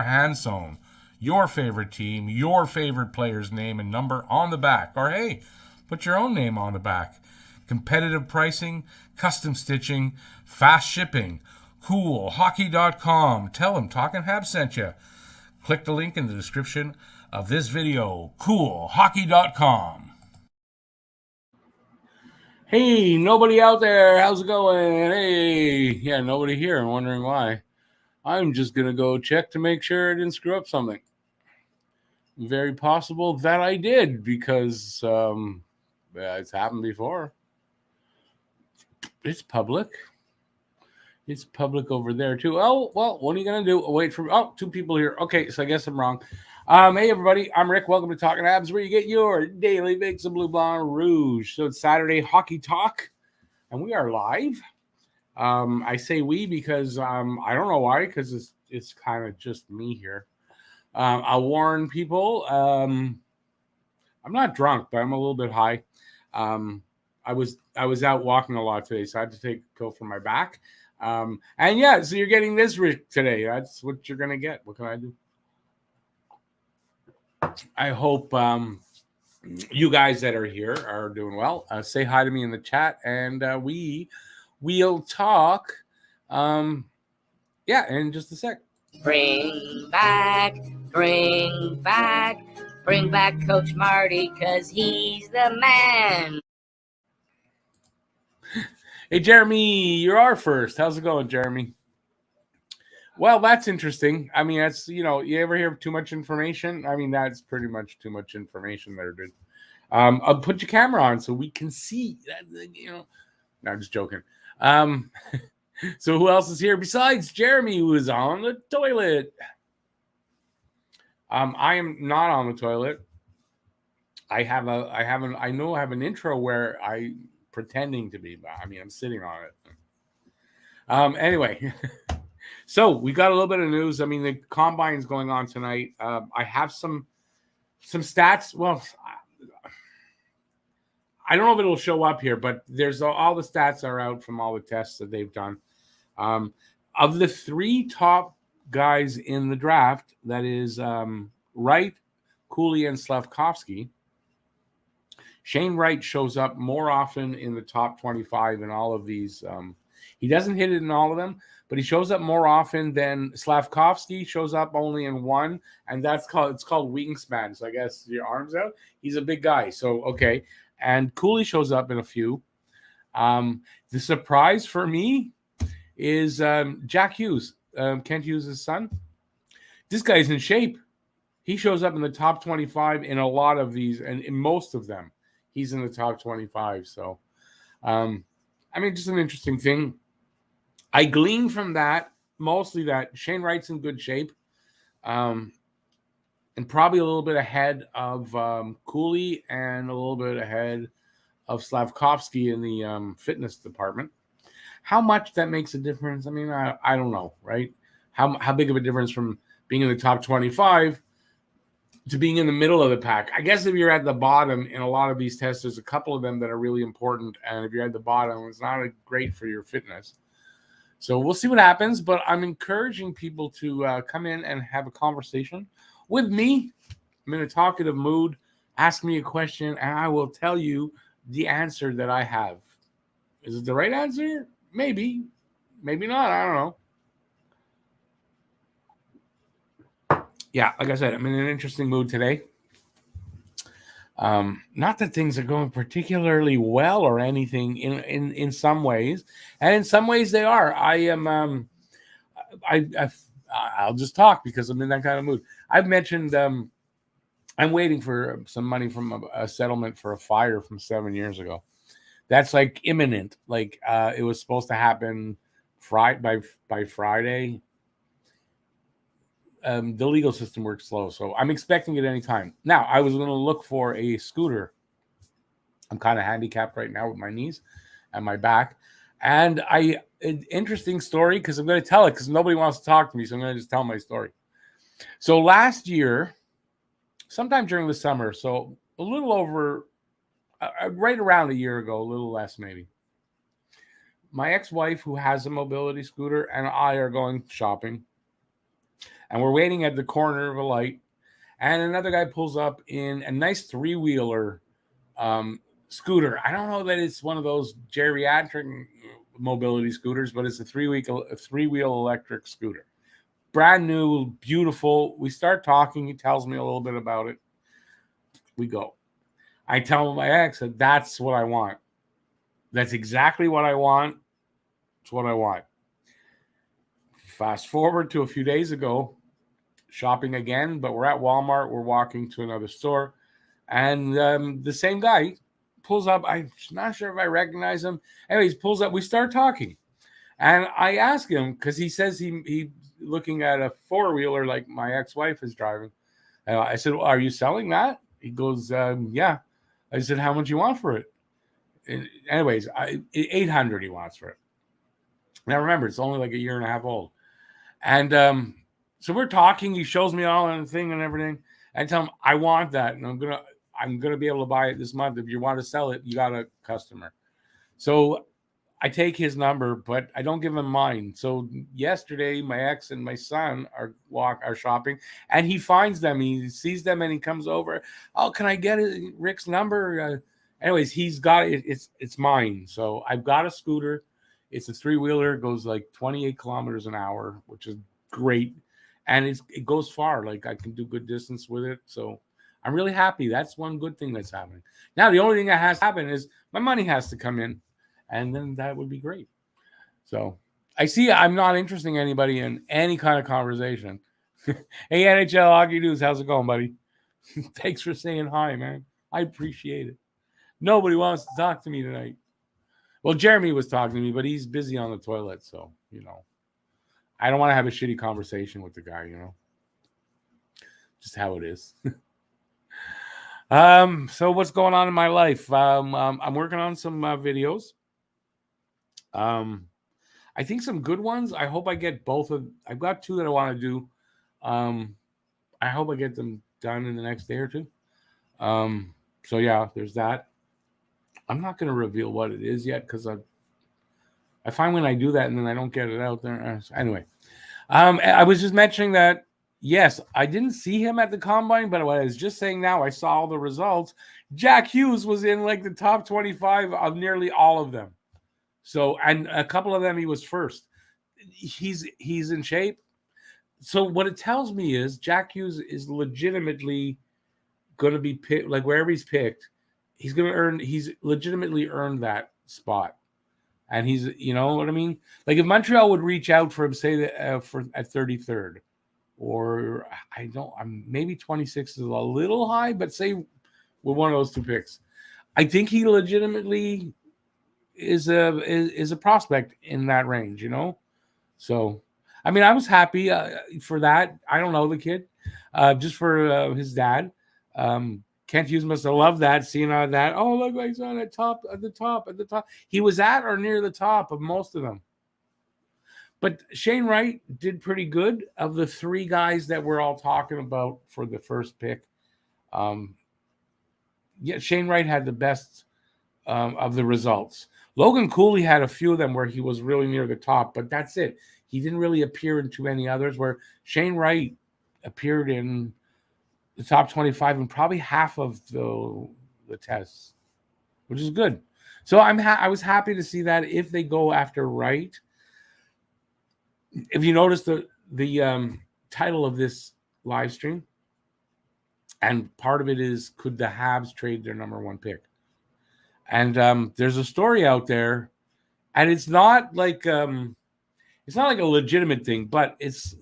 hand sewn your favorite team, your favorite player's name and number on the back. Or hey, put your own name on the back. Competitive pricing, custom stitching, fast shipping. CoolHockey.com. Tell them Talkin' Habs sent you. Click the link in the description of this video. CoolHockey.com. Hey, nobody out there. How's it going? Hey, yeah, nobody here. I'm wondering why. I'm just going to go check to make sure I didn't screw up something. Very possible that I did because it's happened before. It's public. It's public over there too. Oh, well, what are you going to do? Wait for, two people here. Okay, so I guess I'm wrong. Hey, everybody. I'm Rick. Welcome to Talkin' Habs, where you get your daily mix of Blue, Blanc, Rouge. So it's Saturday Hockey Talk, and we are live. I say we because I don't know why, because it's kind of just me here. I'll warn people. I'm not drunk, but I'm a little bit high. I was out walking a lot today, so I had to take a pill for my back. And yeah, so you're getting this Rick today. That's what you're gonna get. What can I do? I hope you guys that are here are doing well. Say hi to me in the chat, and we'll talk. In just a sec. Bring back Coach Marty, 'cause he's the man. Hey, Jeremy, you're our first. How's it going, Jeremy? Well, that's interesting. I mean, that's, you ever hear too much information? I mean, that's pretty much too much information there, dude. I'll put your camera on so we can see that, No, I'm just joking. So who else is here besides Jeremy, who is on the toilet? I am not on the toilet. I have an intro where I'm pretending to be, but I mean, I'm sitting on it. Anyway, so we got a little bit of news. I mean, the combine's going on tonight. I have some stats. Well, I don't know if it'll show up here, but there's all the stats are out from all the tests that they've done. Of the three top guys in the draft, that is Wright, Cooley, and Slavkovsky, Shane Wright shows up more often in the top 25 in all of these. He doesn't hit it in all of them, but he shows up more often than Slavkovsky shows up only in one, and it's called wingspan. So I guess your arms out. He's a big guy, so okay. And Cooley shows up in a few. The surprise for me is Jack Hughes, Kent Hughes' son. This guy's in shape. He shows up in the top 25 in a lot of these, and in most of them, he's in the top 25. So, I mean, just an interesting thing. I glean from that mostly that Shane Wright's in good shape, and probably a little bit ahead of Cooley and a little bit ahead of Slavkovsky in the fitness department. How much that makes a difference? I mean, I don't know, right? How big of a difference from being in the top 25 to being in the middle of the pack? I guess if you're at the bottom in a lot of these tests, there's a couple of them that are really important. And if you're at the bottom, it's not great for your fitness. So we'll see what happens. But I'm encouraging people to come in and have a conversation with me. I'm in a talkative mood. Ask me a question, and I will tell you the answer that I have. Is it the right answer? Maybe. Maybe not. I don't know. Yeah, like I said, I'm in an interesting mood today. Not that things are going particularly well or anything in some ways, and in some ways they are. I'll just talk because I'm in that kind of mood. I've mentioned I'm waiting for some money from a settlement for a fire from 7 years ago. That's like imminent. Like it was supposed to happen by Friday. The legal system works slow, so I'm expecting it anytime. Now, I was going to look for a scooter. I'm kind of handicapped right now with my knees and my back. And an interesting story, because I'm going to tell it because nobody wants to talk to me, so I'm going to just tell my story. So last year, sometime during the summer, so a little over, right around a year ago, a little less maybe, my ex-wife, who has a mobility scooter, and I are going shopping. And we're waiting at the corner of a light, and another guy pulls up in a nice three-wheeler scooter. I don't know that it's one of those geriatric mobility scooters, but it's a three-wheel electric scooter. Brand new, beautiful. We start talking. He tells me a little bit about it. We go. I tell my ex that that's what I want. That's exactly what I want. It's what I want. Fast forward to a few days ago, shopping again, but we're at Walmart. We're walking to another store, and the same guy pulls up. I'm not sure if I recognize him. Anyways, pulls up. We start talking, and I ask him because he says he looking at a four-wheeler like my ex-wife is driving. I said, well, "Are you selling that?" He goes, "Yeah." I said, "How much you want for it?" And anyways, $800 he wants for it. Now remember, it's only like a year and a half old, and so we're talking. He shows me all and the thing and everything. I tell him I want that, and I'm gonna be able to buy it this month. If you want to sell it, you got a customer. So I take his number, but I don't give him mine. So yesterday, my ex and my son are shopping, and he finds them. He sees them, and he comes over. Oh, can I get Rick's number? Anyways, he's got it. It's mine. So I've got a scooter. It's a three-wheeler. It goes like 28 kilometers an hour, which is great. And it goes far. Like I can do good distance with it. So I'm really happy. That's one good thing that's happening. Now, the only thing that has to happen is my money has to come in. And then that would be great. So I see I'm not interesting anybody in any kind of conversation. Hey, NHL Hockey News, how's it going, buddy? Thanks for saying hi, man. I appreciate it. Nobody wants to talk to me tonight. Well, Jeremy was talking to me, but he's busy on the toilet. So, I don't want to have a shitty conversation with the guy, just how it is. So what's going on in my life? I'm working on some videos. I think some good ones. I hope I get I've got two that I want to do. I hope I get them done in the next day or two. So yeah, there's that. I'm not going to reveal what it is yet because I find when I do that and then I don't get it out there. Anyway, I was just mentioning that, yes, I didn't see him at the combine, but what I was just saying now, I saw all the results. Jack Hughes was in like the top 25 of nearly all of them. So, and a couple of them, he was first. He's in shape. So what it tells me is Jack Hughes is legitimately going to be picked, like wherever he's picked, he's legitimately earned that spot. And he's, you know what I mean? Like if Montreal would reach out for him, say that at 33rd, or maybe 26 is a little high, but say with one of those two picks, I think he legitimately is a prospect in that range, So, I mean, I was happy for that. I don't know the kid, just for his dad. Kent Hughes must have loved that, seeing all that. Oh, look, he's on at the top. He was at or near the top of most of them. But Shane Wright did pretty good of the three guys that we're all talking about for the first pick. Shane Wright had the best of the results. Logan Cooley had a few of them where he was really near the top, but that's it. He didn't really appear in too many others, where Shane Wright appeared in the top 25 and probably half of the tests, which is good. So I was happy to see that if they go after Wright. If you notice the title of this live stream, and part of it is, could the Habs trade their number one pick? And there's a story out there, and it's not like a legitimate thing, but it's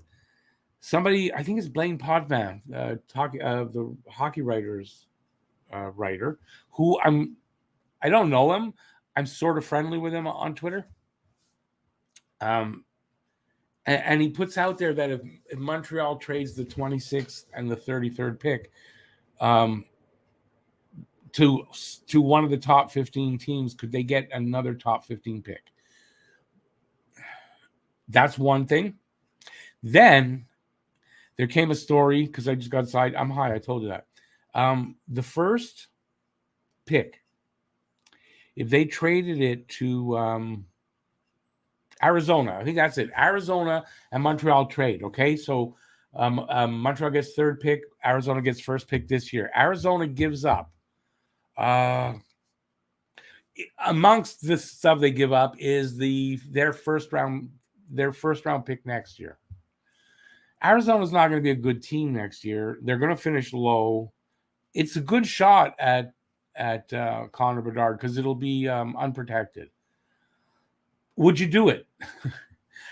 somebody, I think it's Blaine Podman, the hockey writers writer, who I don't know him. I'm sort of friendly with him on Twitter. And he puts out there that if Montreal trades the 26th and the 33rd pick to one of the top 15 teams, could they get another top 15 pick? That's one thing. Then there came a story, because I just got inside. I'm high. I told you that. The first pick, if they traded it to Arizona, I think that's it. Arizona and Montreal trade. Okay, so Montreal gets third pick. Arizona gets first pick this year. Arizona gives up. Amongst the stuff they give up is their first round pick next year. Arizona's not going to be a good team next year. They're going to finish low. It's a good shot at Connor Bedard because it'll be unprotected. Would you do it?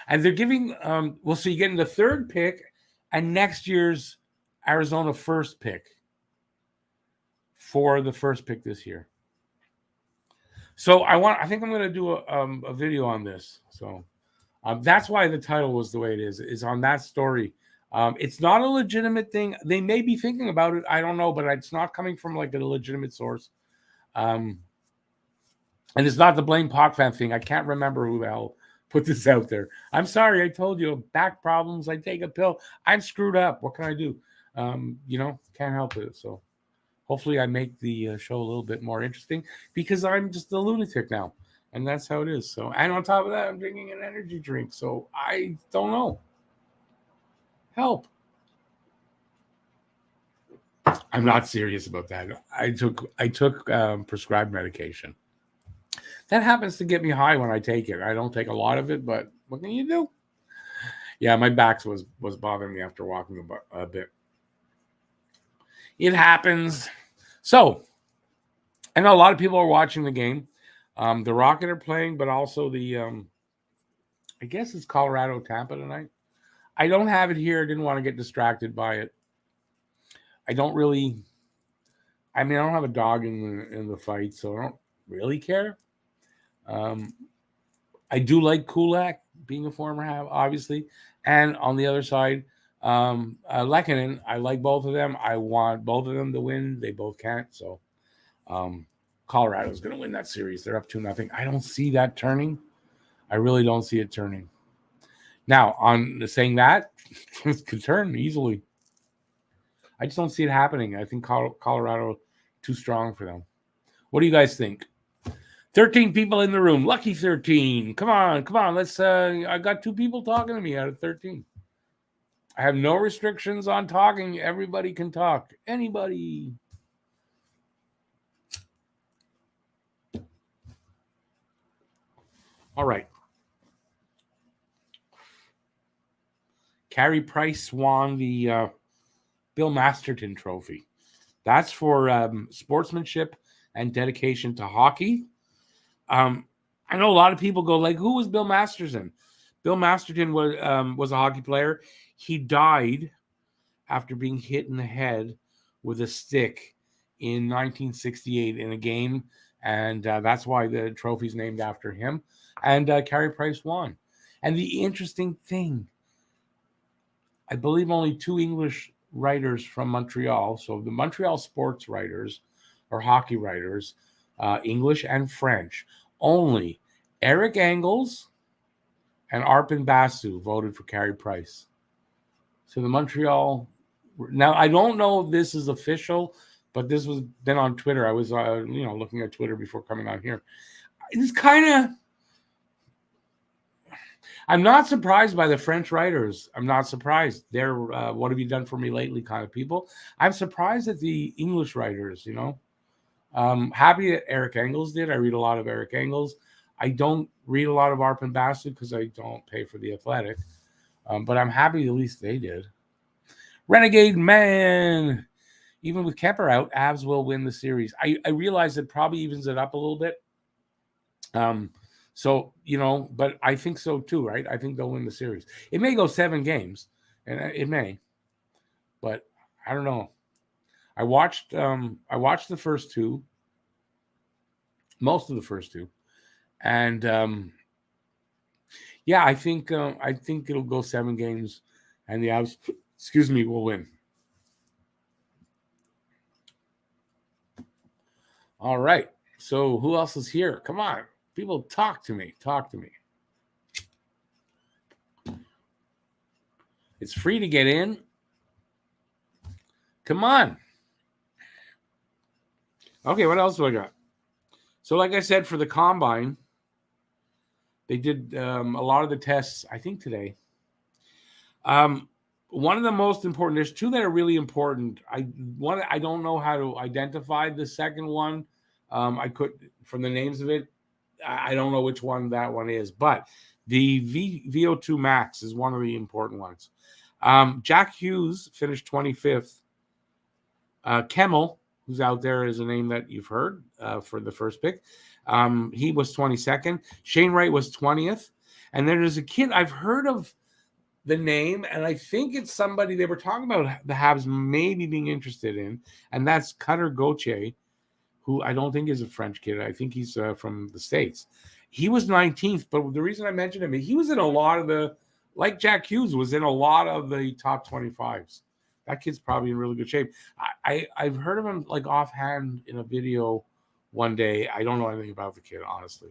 And they're giving so you're getting the third pick and next year's Arizona first pick for the first pick this year. So I think I'm going to do a video on this. So that's why the title was the way it is on that story. It's not a legitimate thing. They may be thinking about it. I don't know, but it's not coming from like a legitimate source. And it's not the blame Pock fan thing. I can't remember who the hell put this out there. I'm sorry. I told you back problems. I take a pill. I'm screwed up. What can I do? Can't help it. So hopefully I make the show a little bit more interesting because I'm just a lunatic now. And that's how it is. So, and on top of that, I'm drinking an energy drink. So I don't know. Help. I'm not serious about that. I took prescribed medication. That happens to get me high when I take it. I don't take a lot of it, but what can you do? Yeah, my back was bothering me after walking a bit. It happens. So, I know a lot of people are watching the game. The Rocket are playing, but also the, I guess it's Colorado Tampa tonight. I don't have it here. I didn't want to get distracted by it. I don't have a dog in the fight, so I don't really care. I do like Kulak, being a former Hab, obviously. And on the other side, Lehkonen, I like both of them. I want both of them to win. They both can't. So Colorado's going to win that series. They're up 2-0. I don't see that turning. I really don't see it turning. Now, on saying that, it could turn easily. I just don't see it happening. I think Colorado too strong for them. What do you guys think? 13 people in the room. Lucky 13. Come on. Let's I got 2 people talking to me out of 13. I have no restrictions on talking. Everybody can talk. Anybody. All right. Carey Price won the Bill Masterton Trophy. That's for sportsmanship and dedication to hockey. I know a lot of people go like, who was Bill Masterton? Bill Masterton was a hockey player. He died after being hit in the head with a stick in 1968 in a game, and that's why the trophy's named after him. And Carey Price won. And the interesting thing, I believe only 2 English writers from Montreal, so the Montreal sports writers or hockey writers, English and French, only Eric Engels and Arpin Basu voted for Carey Price. So the Montreal, now I don't know if this is official, but this was then on Twitter. I was looking at Twitter before coming on here. It's kind of, I'm not surprised by the French writers. I'm not surprised. They're what have you done for me lately kind of people. I'm surprised at the English writers, happy that Eric Engels did. I read a lot of Eric Engels. I don't read a lot of Arpin Basu because I don't pay for the Athletic. But I'm happy at least they did. Renegade Man. Even with Kemper out, Habs will win the series. I realize it probably evens it up a little bit. But I think so too, right? I think they'll win the series. It may go 7 games, and it may. But I don't know. I watched the first 2. Most of the first 2. And I think it'll go 7 games, and the Habs, will win. All right. So who else is here? Come on, people, talk to me. It's free to get in. Come on. Okay, what else do I got? So, like I said, for the combine, they did a lot of the tests, I think, today. one of the most important, there's two that are really important. I don't know how to identify the second one. I could, from the names of it, I don't know which one that one is, but the VO2 max is one of the important ones. Jack Hughes finished 25th. Kemmel, who's out there, is a name that you've heard for the first pick. He was 22nd. Shane Wright was 20th. And then there's a kid I've heard of the name, and I think it's somebody they were talking about the Habs maybe being interested in, and that's Cutter Gauthier, who I don't think is a French kid. I think he's from the States. He was 19th, but the reason I mentioned him, he was in a lot of the, like Jack Hughes was in a lot of the top 25s. That kid's probably in really good shape. I've heard of him like offhand in a video one day. I don't know anything about the kid, honestly.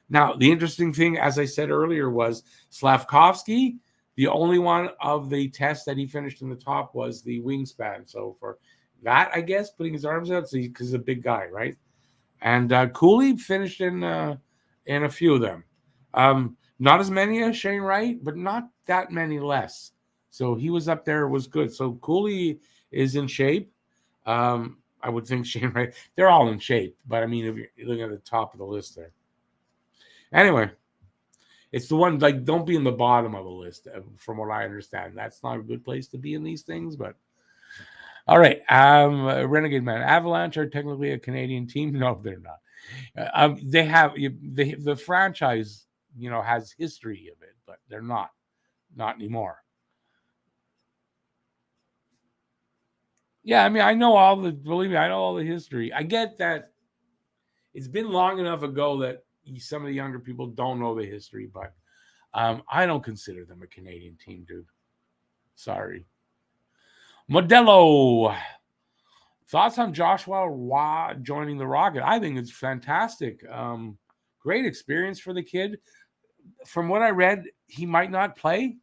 Now, the interesting thing, as I said earlier, was Slavkovsky. The only one of the tests that he finished in the top was the wingspan. So for that, I guess, putting his arms out, because he's a big guy, right? And Cooley finished in a few of them. Not as many as Shane Wright, but not that many less. So he was up there, was good. So Cooley is in shape. I would think Shane Wright, they're all in shape. But I mean, if you're looking at the top of the list there. Anyway, it's the one, like, don't be in the bottom of the list, from what I understand. That's not a good place to be in these things, but all right. Renegade Man. Avalanche are technically a Canadian team. No, they're not. They have the franchise, has history of it, but they're not anymore. Yeah, I mean, believe me, I know all the history. I get that it's been long enough ago that some of the younger people don't know the history, but I don't consider them a Canadian team, dude. Sorry. Modelo. Thoughts on Joshua Roy joining the Rocket? I think it's fantastic. Great experience for the kid. From what I read, he might not play,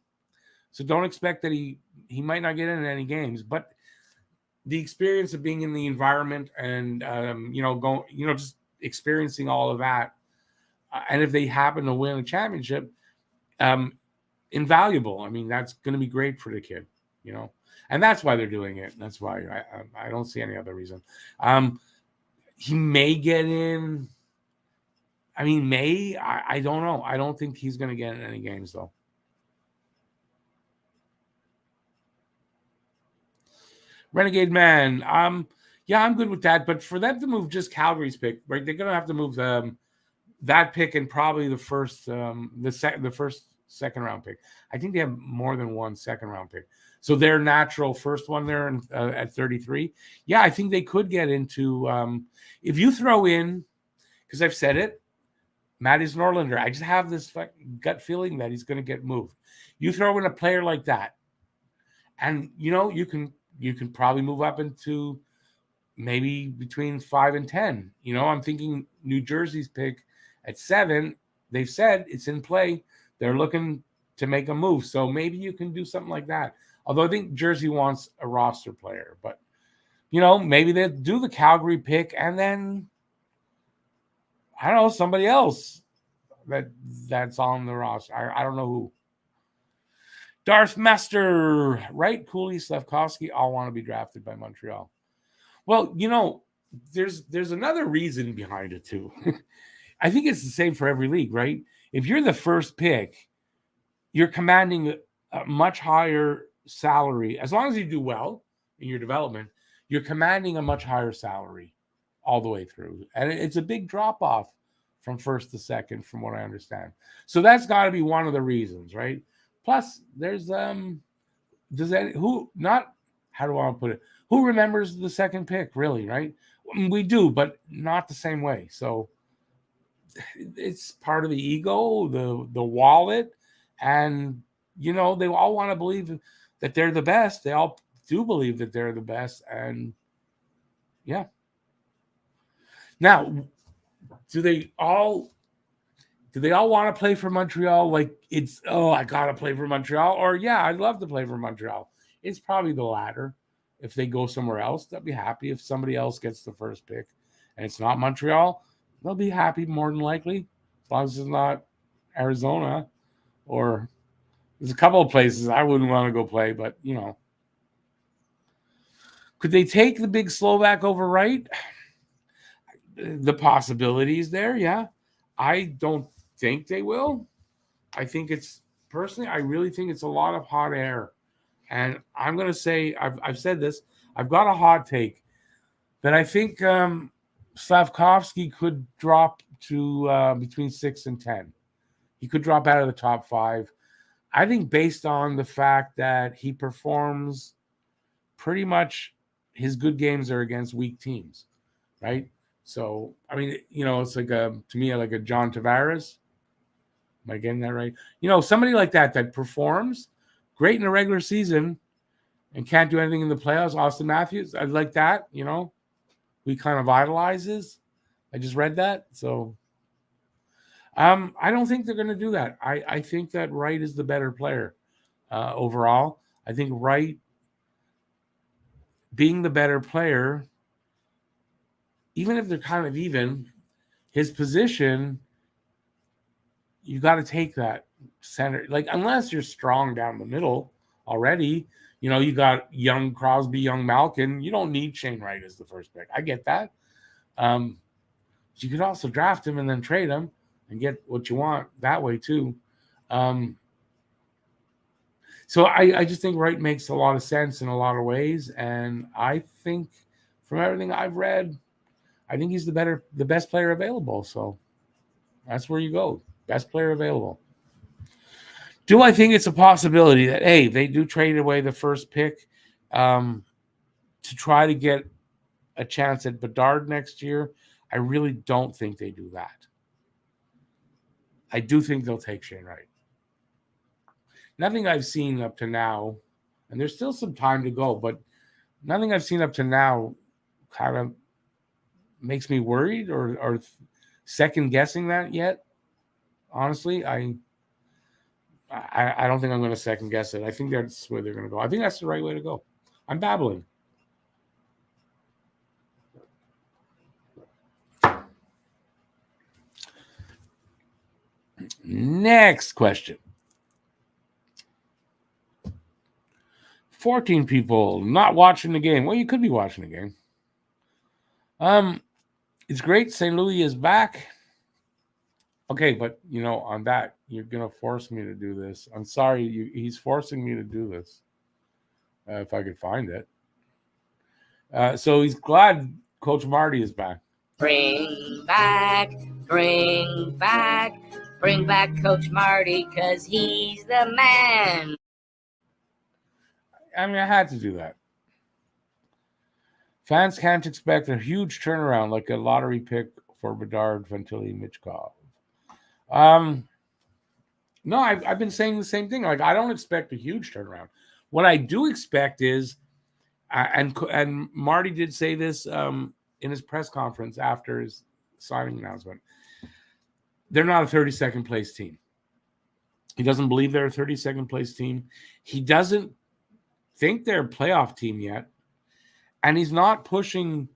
so don't expect that he might not get in any games. But the experience of being in the environment and just experiencing all of that. And if they happen to win a championship, invaluable. I mean, that's going to be great for the kid, and that's why they're doing it. That's why I don't see any other reason. He may get in. I mean, I don't know. I don't think he's going to get in any games, though. Renegade Man. Yeah, I'm good with that. But for them to move just Calgary's pick, right? They're going to have to move that pick and probably the first second round pick. I think they have more than one second round pick. So their natural first one there at 33. Yeah, I think they could get into if you throw in, because I've said it, Mattis Norlinder. I just have this gut feeling that he's going to get moved. You throw in a player like that, and you can probably move up into maybe between 5 and 10. I'm thinking New Jersey's pick at 7. They've said it's in play. They're looking to make a move. So maybe you can do something like that. Although I think Jersey wants a roster player. But, maybe they do the Calgary pick and then, I don't know, somebody else that's on the roster. I don't know who. Darth Master, right? Cooley, Slavkovsky, all want to be drafted by Montreal. Well, there's another reason behind it too. I think it's the same for every league, right? If you're the first pick, you're commanding a much higher salary. As long as you do well in your development, you're commanding a much higher salary all the way through. And it's a big drop-off from first to second, from what I understand. So that's got to be one of the reasons, right? Plus, there's how do I want to put it? Who remembers the second pick, really, right? We do, but not the same way. So it's part of the ego, the wallet, and they all want to believe that they're the best. They all do believe that they're the best, and yeah. Now, do they all want to play for Montreal? Like it's, I gotta play for Montreal, or yeah, I'd love to play for Montreal. It's probably the latter. If they go somewhere else, they'll be happy. If somebody else gets the first pick and it's not Montreal, they'll be happy more than likely, as long as it's not Arizona or There's a couple of places I wouldn't want to go play, but could they take the big Slovak over Wright? The possibility is there, yeah. I don't think they will. I think I really think it's a lot of hot air. And I'm going to say, I've said this, I've got a hot take that I think Slavkovsky could drop to between 6 and 10. He could drop out of the top 5. I think based on the fact that he performs pretty much his good games are against weak teams, right? So, I mean, it's like to me, like a John Tavares. Am I getting that right? Somebody like that performs great in the regular season and can't do anything in the playoffs. Austin Matthews, I'd like that, we kind of idolizes. I just read that. So, I don't think they're going to do that. I think that Wright is the better player overall. I think Wright being the better player, even if they're kind of even, his position, you got to take that center. Like, unless you're strong down the middle already, you got young Crosby, young Malkin. You don't need Shane Wright as the first pick. I get that. You could also draft him and then trade him and get what you want that way too. So I just think Wright makes a lot of sense in a lot of ways. And I think from everything I've read, I think he's the best player available. So that's where you go. Best player available. Do I think it's a possibility that, hey, they do trade away the first pick to try to get a chance at Bedard next year? I really don't think they do that. I do think they'll take Shane Wright. Nothing I've seen up to now, and there's still some time to go, but nothing I've seen up to now kind of makes me worried or second guessing that yet. Honestly, I don't think I'm going to second guess it. I think that's where they're going to go. I think that's the right way to go. I'm babbling. Next question. 14 people not watching the game. Well, you could be watching the game. It's great. St. Louis is back. Okay, but on that, you're gonna force me to do this. I'm sorry, he's forcing me to do this. If I could find it. So he's glad Coach Marty is back. Bring back Coach Marty, 'cause he's the man. I mean, I had to do that. Fans can't expect a huge turnaround like a lottery pick for Bedard, Fantilli, Michkov. No, I've been saying the same thing. Like, I don't expect a huge turnaround. What I do expect is, and Marty did say this in his press conference after his signing announcement, they're not a 32nd place team. He doesn't believe they're a 32nd place team. He doesn't think they're a playoff team yet. And he's not pushing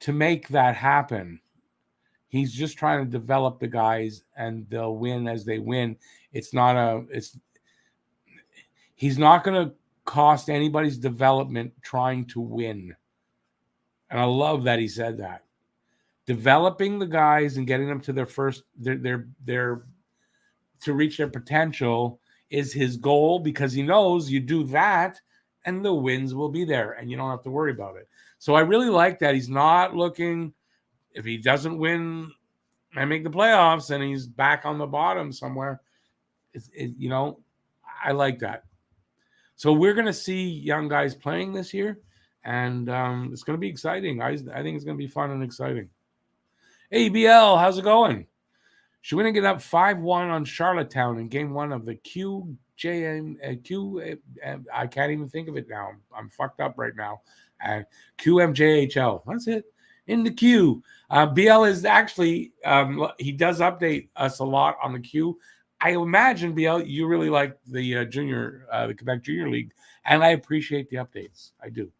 to make that happen. He's just trying to develop the guys, and they'll win as they win. He's not going to cost anybody's development trying to win. And I love that he said that. Developing the guys and getting them to their to reach their potential is his goal, because he knows you do that and the wins will be there and you don't have to worry about it. So I really like that he's not looking, if he doesn't win and make the playoffs and he's back on the bottom somewhere, I like that. So we're going to see young guys playing this year, and it's going to be exciting. I think it's going to be fun and exciting. Hey, BL, how's it going? Shawinigan get up 5-1 on Charlottetown in game 1 of the I can't even think of it now. I'm fucked up right now. And QMJHL. That's it. In the Q. BL is actually, he does update us a lot on the Q. I imagine, BL, you really like the the Quebec Junior League, and I appreciate the updates. I do.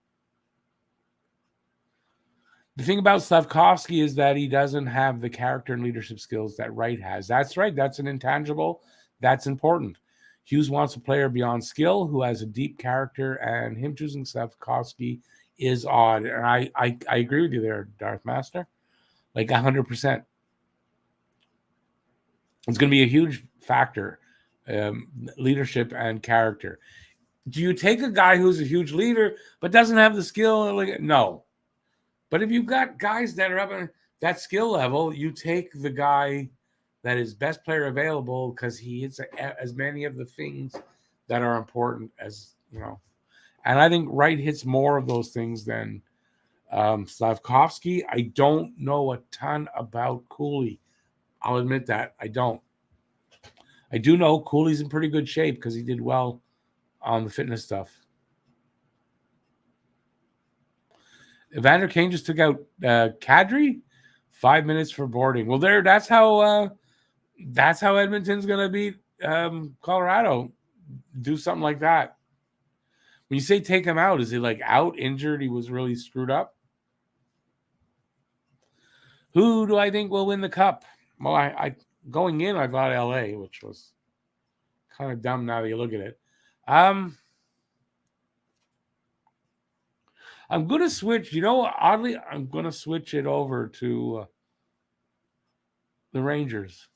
The thing about Slavkovsky is that he doesn't have the character and leadership skills that Wright has. That's right. That's an intangible. That's important. Hughes wants a player beyond skill who has a deep character, and him choosing Slavkovsky is odd. And I agree with you there, Darth Master. Like 100%. It's going to be a huge factor, leadership and character. Do you take a guy who's a huge leader but doesn't have the skill? No. But if you've got guys that are up at that skill level, you take the guy that is best player available because he hits as many of the things that are important as, And I think Wright hits more of those things than Slavkovsky. I don't know a ton about Cooley. I'll admit that. I don't. I do know Cooley's in pretty good shape because he did well on the fitness stuff. Evander Kane just took out Kadri, 5 minutes for boarding. Well, that's how Edmonton's going to beat Colorado. Do something like that. When you say take him out, is he like out, injured? He was really screwed up. Who do I think will win the cup? Well, I going in, I thought LA, which was kind of dumb now that you look at it. I'm going to switch. Oddly, I'm going to switch it over to the Rangers.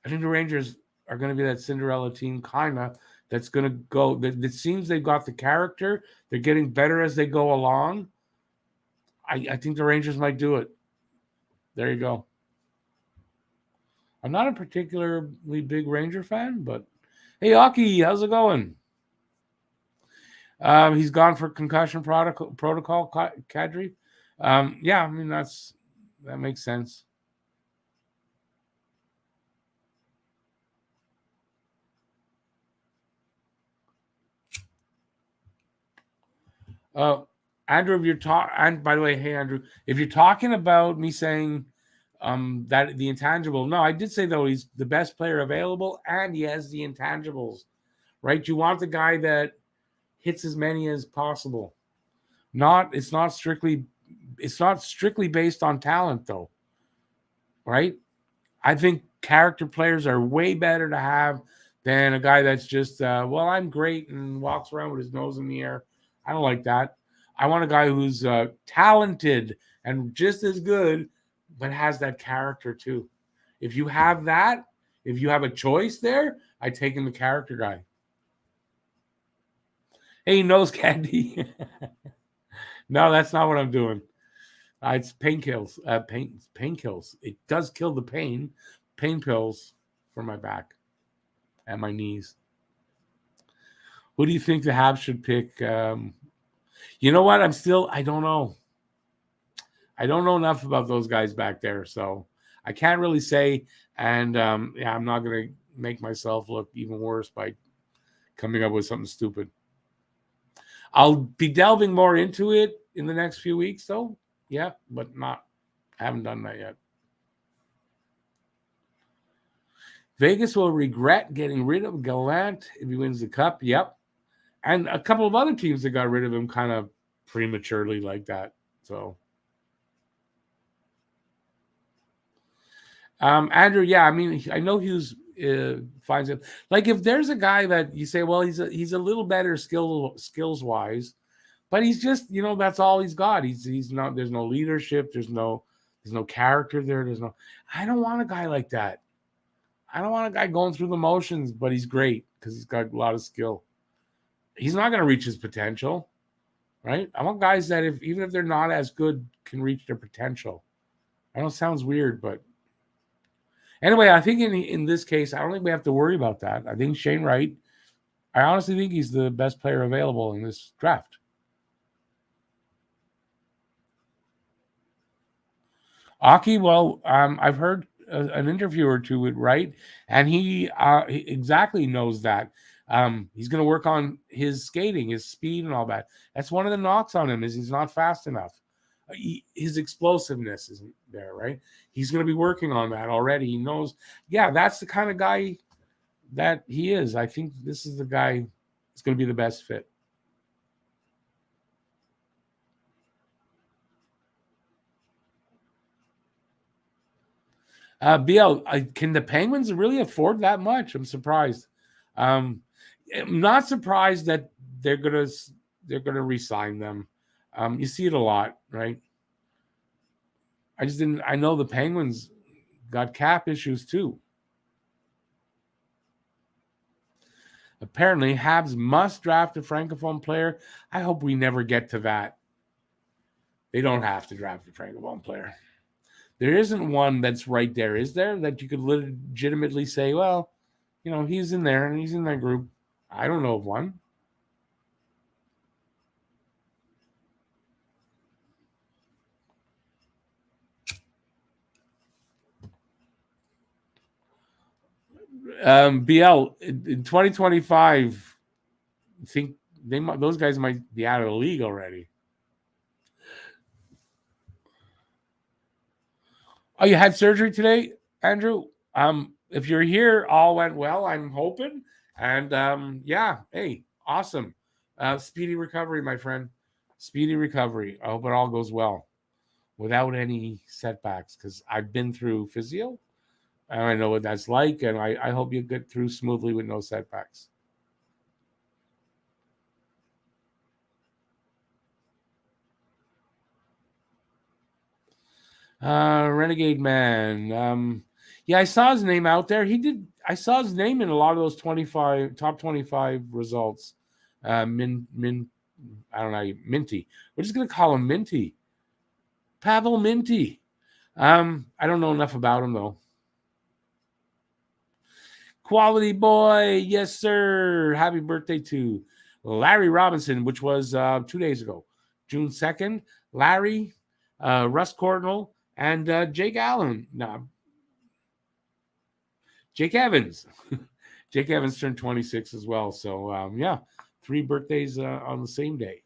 I think the Rangers are going to be that Cinderella team, kind of, that's going to go. It seems they've got the character. They're getting better as they go along. I think the Rangers might do it. There you go. I'm not a particularly big Ranger fan, but hey, Aki, how's it going? He's gone for concussion protocol, Kadri. Yeah, I mean, that makes sense. Andrew, and by the way, hey Andrew, if you're talking about me saying that the intangible, no, I did say though he's the best player available and he has the intangibles, right? You want the guy that hits as many as possible. It's not strictly based on talent though, right? I think character players are way better to have than a guy that's just I'm great and walks around with his nose in the air. I don't like that. I want a guy who's talented and just as good, but has that character too. If you have that, if you have a choice there, I take in the character guy. Hey, nose candy. No, that's not what I'm doing. It's pain kills. Pain kills. It does kill the pain. Pain pills for my back and my knees. Who do you think the Habs should pick? You know what? I don't know. I don't know enough about those guys back there, so I can't really say. And I'm not going to make myself look even worse by coming up with something stupid. I'll be delving more into it in the next few weeks, though. Yeah, but I haven't done that yet. Vegas will regret getting rid of Gallant if he wins the cup. Yep. And a couple of other teams that got rid of him kind of prematurely like that. So, Andrew, yeah, I mean, I know Hughes finds it. Like if there's a guy that you say, well, he's a little better skills wise, but he's just, that's all he's got. He's not. There's no leadership. There's no character there. I don't want a guy like that. I don't want a guy going through the motions, but he's great because he's got a lot of skill. He's not going to reach his potential, right? I want guys that even if they're not as good, can reach their potential. I know it sounds weird, but anyway, I think in this case, I don't think we have to worry about that. I think Shane Wright, I honestly think he's the best player available in this draft. Aki, well, I've heard an interview or two with Wright, and he exactly knows that. He's going to work on his skating, his speed, and all that. That's one of the knocks on him is he's not fast enough. His explosiveness isn't there, right? He's going to be working on that already. He knows, that's the kind of guy that he is. I think this is the guy that's going to be the best fit. BL, can the Penguins really afford that much? I'm surprised. I'm not surprised that they're gonna re-sign them. You see it a lot, right? I know the Penguins got cap issues too. Apparently, Habs must draft a Francophone player. I hope we never get to that. They don't have to draft a Francophone player. There isn't one that's right there, is there? That you could legitimately say, well, he's in there and he's in that group. I don't know of one. BL in 2025, I think those guys might be out of the league already. Oh, you had surgery today, Andrew? If you're here, all went well, I'm hoping. And yeah, hey, awesome. Speedy recovery, my friend. Speedy recovery. I hope it all goes well without any setbacks, because I've been through physio and I know what that's like, and I hope you get through smoothly with no setbacks. Renegade Man. Yeah, I saw his name out there. I saw his name in a lot of those top 25 results. I don't know, Minty. We're just gonna call him Minty. Pavel Minty. I don't know enough about him though. Quality boy, yes sir. Happy birthday to Larry Robinson, which was 2 days ago, June 2nd. Larry, Russ Cortnell, and Jake Allen. No, Jake Evans. Jake Evans turned 26 as well. So, yeah, 3 birthdays on the same day.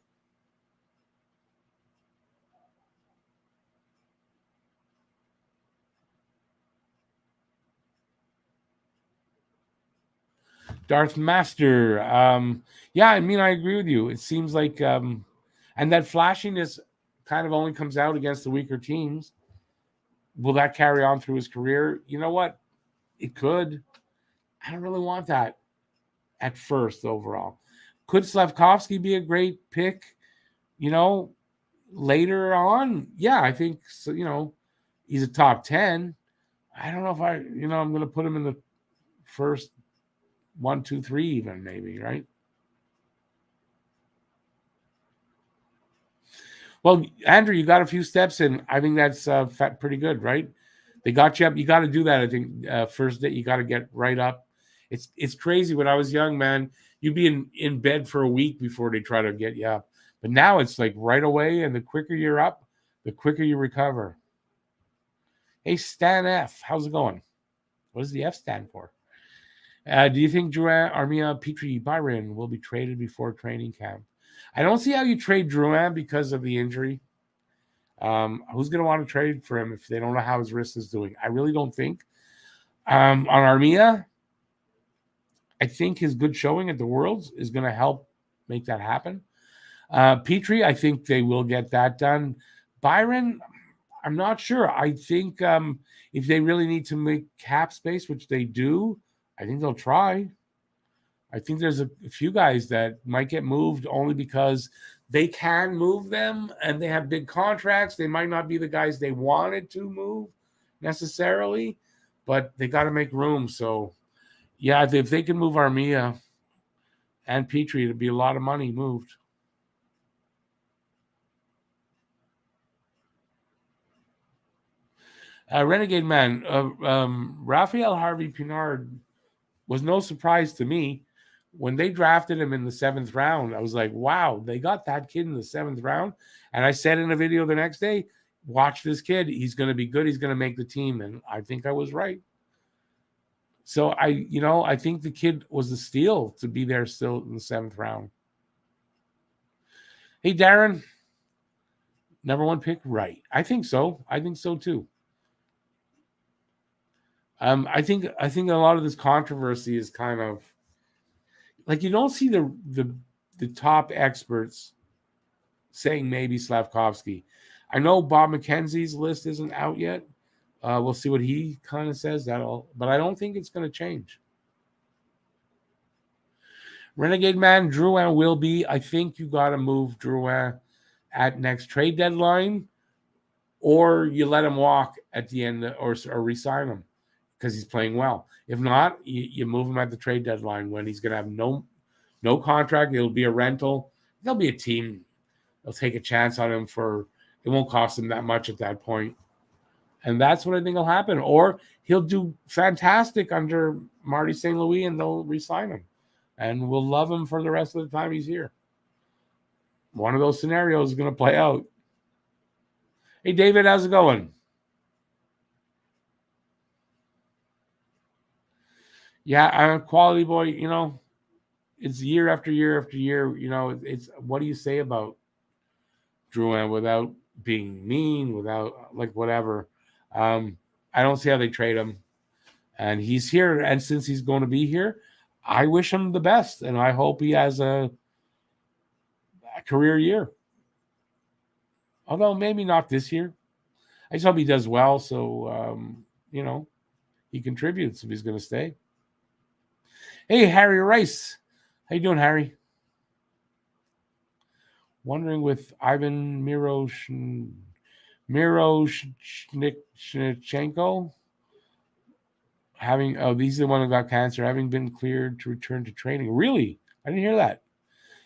Darth Master. Yeah, I mean, I agree with you. It seems like, and that flashiness kind of only comes out against the weaker teams. Will that carry on through his career? You know what? It could. I don't really want that at first overall. Could Slavkovsky be a great pick, later on? Yeah, I think so. He's a top 10. I don't know if I'm going to put him in the first 1, 2, 3 even, maybe, right? Well, Andrew, you got a few steps in. I think that's pretty good, right? They got you up. You got to do that. I think first day you got to get right up. It's crazy. When I was young, man, you'd be in bed for a week before they try to get you up. But now it's like right away, and the quicker you're up, the quicker you recover. Hey, Stan F, how's it going? What does the F stand for? Do you think Drouin, Armia, Petrie, Byron will be traded before training camp? I don't see how you trade Drouin because of the injury. Who's going to want to trade for him if they don't know how his wrist is doing? I really don't think. On Armia, I think his good showing at the Worlds is going to help make that happen. Petrie, I think they will get that done. Byron, I'm not sure. I think if they really need to make cap space, which they do, I think they'll try. I think there's a few guys that might get moved only because they can move them and they have big contracts. They might not be the guys they wanted to move necessarily, but they got to make room. So, yeah, if they can move Armia and Petrie, it'd be a lot of money moved. Renegade Man, Raphael Harvey Pinard was no surprise to me. When they drafted him in the 7th round, I was like, wow, they got that kid in the 7th round. And I said in a video the next day, watch this kid. He's going to be good. He's going to make the team. And I think I was right. So I think the kid was the steal to be there still in the 7th round. Hey, Darren, number 1 pick, right? I think so. I think so too. I think a lot of this controversy is kind of like you don't see the top experts saying maybe Slavkovsky. I know Bob McKenzie's list isn't out yet. We'll see what he kind of says. But I don't think it's going to change. Renegade Man, Drouin will be. I think you got to move Drouin at next trade deadline, or you let him walk at the end, or re-sign him because he's playing well. If not, you move him at the trade deadline when he's going to have no contract. It'll be a rental. There'll be a team. They'll take a chance on him it won't cost him that much at that point. And that's what I think will happen. Or he'll do fantastic under Marty St. Louis and they'll re-sign him. And we'll love him for the rest of the time he's here. One of those scenarios is going to play out. Hey, David, how's it going? Yeah, I'm a quality boy. It's year after year after year. It's what do you say about Drouin without being mean, without whatever. I don't see how they trade him. And he's here. And since he's going to be here, I wish him the best. And I hope he has a career year. Although maybe not this year. I just hope he does well. So, he contributes if he's going to stay. Hey, Harry Rice. How you doing, Harry? Wondering with Ivan Miroshnichenko these are the one who got cancer, having been cleared to return to training. Really? I didn't hear that.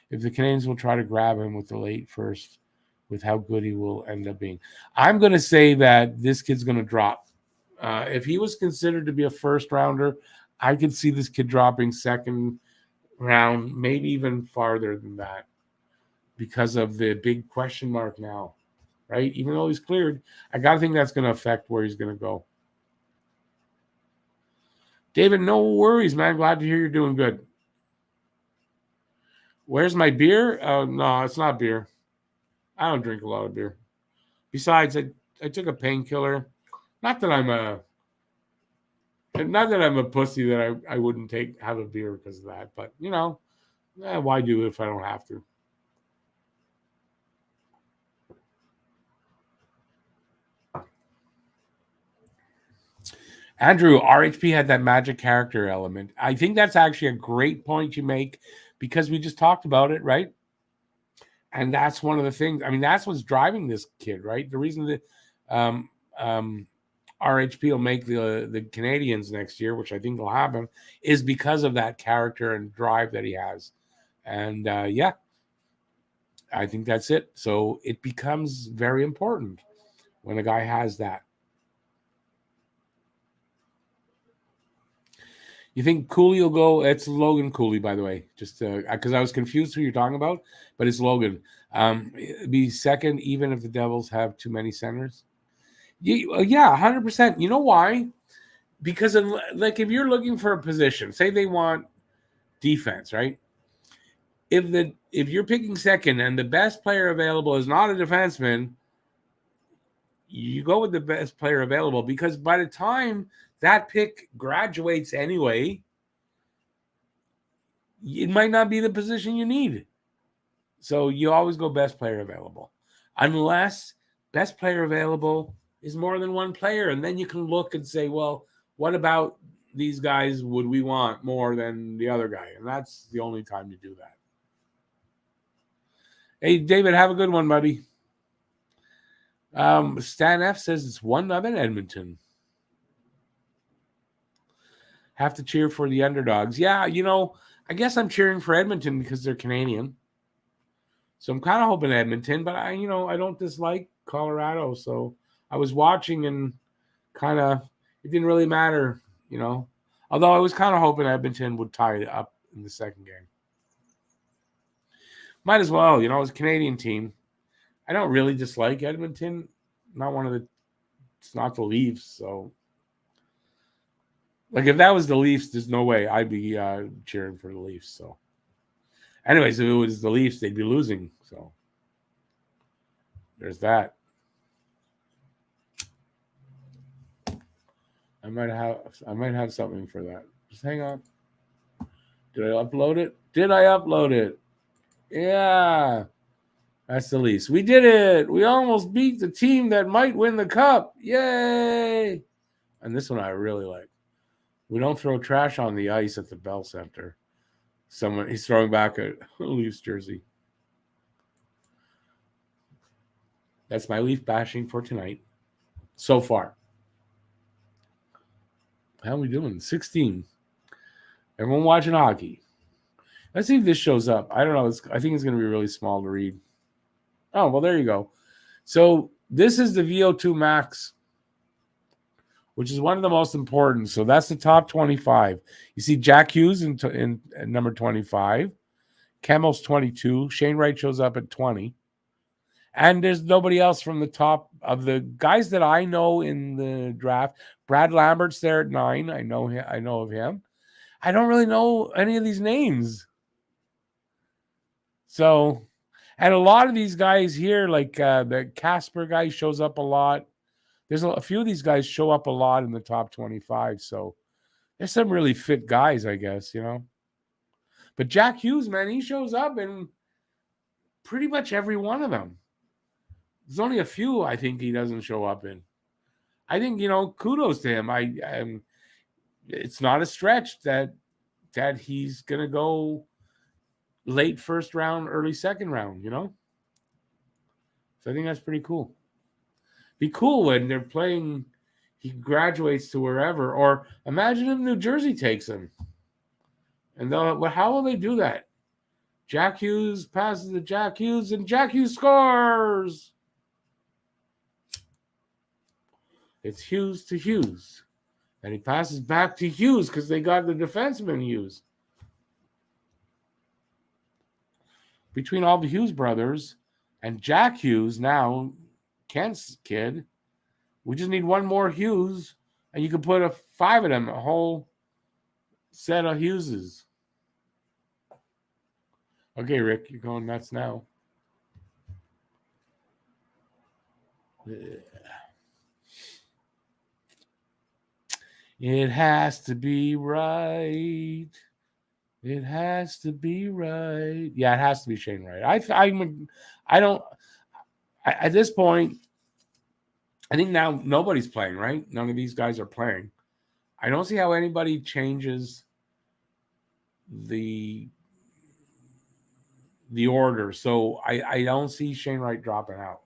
If the Canadiens will try to grab him with the late first, with how good he will end up being. I'm going to say that this kid's going to drop. If he was considered to be a first rounder, I could see this kid dropping second round, maybe even farther than that because of the big question mark now, right? Even though he's cleared, I got to think that's going to affect where he's going to go. David, no worries, man. Glad to hear you're doing good. Where's my beer? No, it's not beer. I don't drink a lot of beer. Besides, I took a painkiller. Not that I'm a pussy that I wouldn't have a beer because of that. But, why do it if I don't have to? Andrew, RHP had that magic character element. I think that's actually a great point you make because we just talked about it, right? And that's one of the things. I mean, that's what's driving this kid, right? The reason that RHP will make the Canadiens next year, which I think will happen, is because of that character and drive that he has. And I think that's it. So it becomes very important when a guy has that. You think Cooley will go? It's Logan Cooley, by the way, just because I was confused who you're talking about, but it's Logan. Be second, even if the Devils have too many centers. Yeah, 100%. You know why? Because if you're looking for a position, say they want defense, right? If you're picking second and the best player available is not a defenseman, you go with the best player available because by the time that pick graduates anyway, it might not be the position you need. So you always go best player available. Unless best player available is more than one player. And then you can look and say, well, what about these guys would we want more than the other guy? And that's the only time you do that. Hey, David, have a good one, buddy. Stan F says it's 1-0 Edmonton. Have to cheer for the underdogs. Yeah, I guess I'm cheering for Edmonton because they're Canadian. So I'm kind of hoping Edmonton, but I don't dislike Colorado. So I was watching and it didn't really matter, Although I was kind of hoping Edmonton would tie it up in the second game. Might as well, it's a Canadian team. I don't really dislike Edmonton. It's not the Leafs, so. If that was the Leafs, there's no way I'd be cheering for the Leafs. So, anyways, if it was the Leafs, they'd be losing. So, there's that. I might have something for that. Just hang on. Did I upload it? Yeah. That's the Leafs. We did it. We almost beat the team that might win the cup. Yay. And this one I really like. We don't throw trash on the ice at the Bell Center. He's throwing back a Leafs jersey. That's my Leaf bashing for tonight. So far. How are we doing? 16. Everyone watching hockey. Let's see if this shows up. I don't know. I think it's going to be really small to read. Oh, well, there you go. So this is the VO2 Max, which is one of the most important. So that's the top 25. You see Jack Hughes in number 25. Kemel's 22. Shane Wright shows up at 20. And there's nobody else from the top of the guys that I know in the draft. Brad Lambert's there at 9. I know of him. I don't really know any of these names. So, and a lot of these guys here, like the Casper guy shows up a lot. There's a few of these guys show up a lot in the top 25. So there's some really fit guys, I guess, you know. But Jack Hughes, man, he shows up in pretty much every one of them. There's only a few I think he doesn't show up in. I think, you know, kudos to him. It's not a stretch that he's going to go late first round, early second round, you know? So I think that's pretty cool. Be cool when they're playing, he graduates to wherever, or imagine if New Jersey takes him. And how will they do that? Jack Hughes passes to Jack Hughes, and Jack Hughes scores. It's Hughes to Hughes. And he passes back to Hughes because they got the defenseman Hughes. Between all the Hughes brothers and Jack Hughes, now Kent's kid, we just need one more Hughes, and you can put 5 of them, a whole set of Hugheses. Okay, Rick, you're going nuts now. It has to be right. It has to be right. Yeah, it has to be Shane Wright. At this point, I think now nobody's playing, right? None of these guys are playing. I don't see how anybody changes the order. So I don't see Shane Wright dropping out.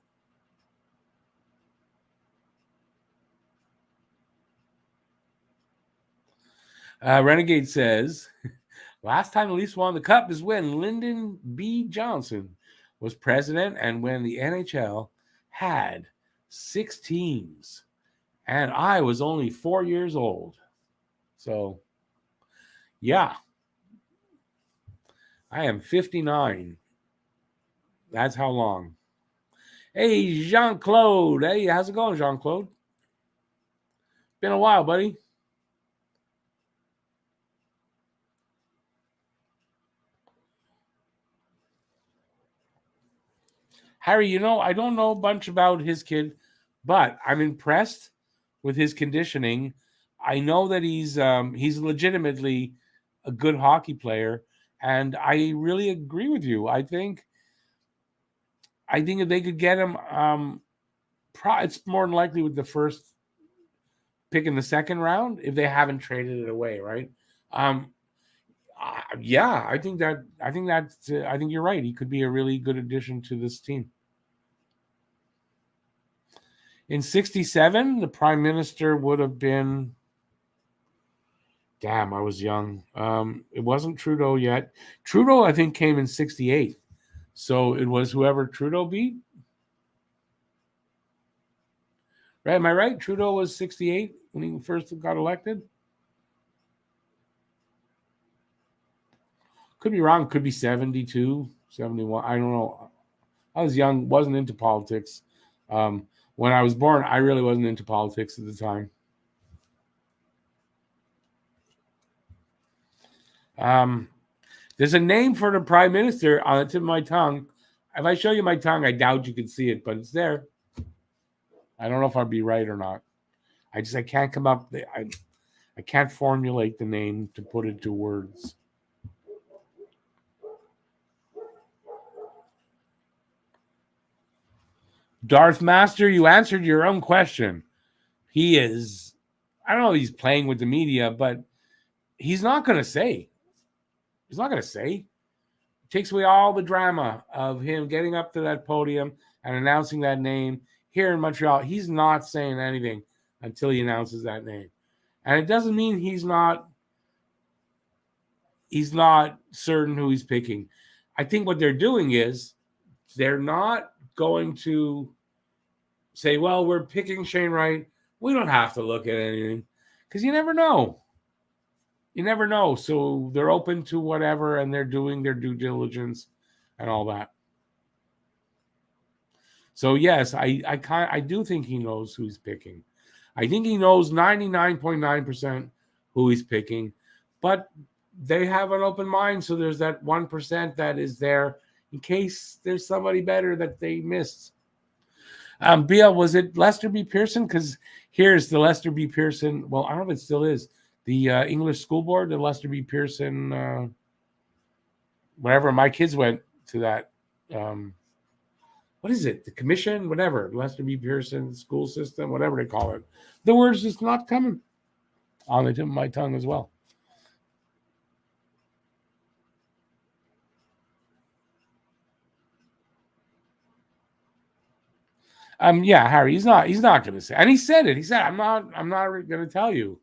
Renegade says, last time the Leafs won the Cup is when Lyndon B. Johnson was president and when the NHL had 6 teams. And I was only 4 years old. So, yeah. I am 59. That's how long. Hey, Jean-Claude. Hey, how's it going, Jean-Claude? Been a while, buddy. Harry, you know, I don't know a bunch about his kid, but I'm impressed with his conditioning. I know that he's legitimately a good hockey player, and I really agree with you. I think if they could get him, it's more than likely with the first pick in the second round if they haven't traded it away, right? Yeah, I think you're right. He could be a really good addition to this team. In 1967, the prime minister would have been. Damn, I was young. It wasn't Trudeau yet. Trudeau, I think, came in 1968. So it was whoever Trudeau beat. Right? Am I right? Trudeau was 1968 when he first got elected. Could be wrong. Could be 72, 71. I don't know. I was young, wasn't into politics. When I was born, I really wasn't into politics at the time. There's a name for the prime minister on the tip of my tongue. If I show you my tongue, I doubt you can see it, but it's there. I don't know if I'll be right or not. I can't come up. I can't formulate the name to put it to words. Darth Master, you answered your own question. He is I don't know if he's playing with the media, but he's not going to say. He's not going to say. It takes away all the drama of him getting up to that podium and announcing that name here in Montreal. He's not saying anything until he announces that name. And it doesn't mean he's not certain who he's picking. I think what they're doing is they're not going to say, well, we're picking Shane Wright. We don't have to look at anything because you never know. You never know. So they're open to whatever, and they're doing their due diligence and all that. So yes, I do think he knows who he's picking. I think he knows 99.9% who he's picking, but they have an open mind. So there's that 1% that is there in case there's somebody better that they missed. Bill, was it Lester B. Pearson? Because here's the Lester B. Pearson. Well, I don't know if it still is. The English School Board, the Lester B. Pearson, whatever. My kids went to that. What is it? The commission, whatever. Lester B. Pearson school system, whatever they call it. The word's just not coming on the tip of my tongue as well. Yeah, Harry, he's not going to say, and he said it. He said, I'm not going to tell you,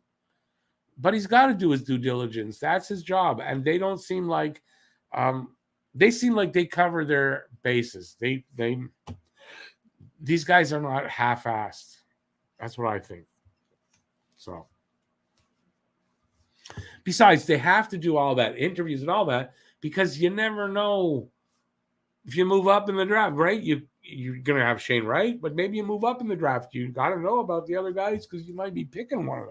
but he's got to do his due diligence. That's his job. And they don't seem like, they seem like they cover their bases. These guys are not half-assed. That's what I think. So, besides, they have to do all that, interviews and all that, because you never know if you move up in the draft, right? You're going to have Shane Wright, but maybe you move up in the draft. You got to know about the other guys because you might be picking one of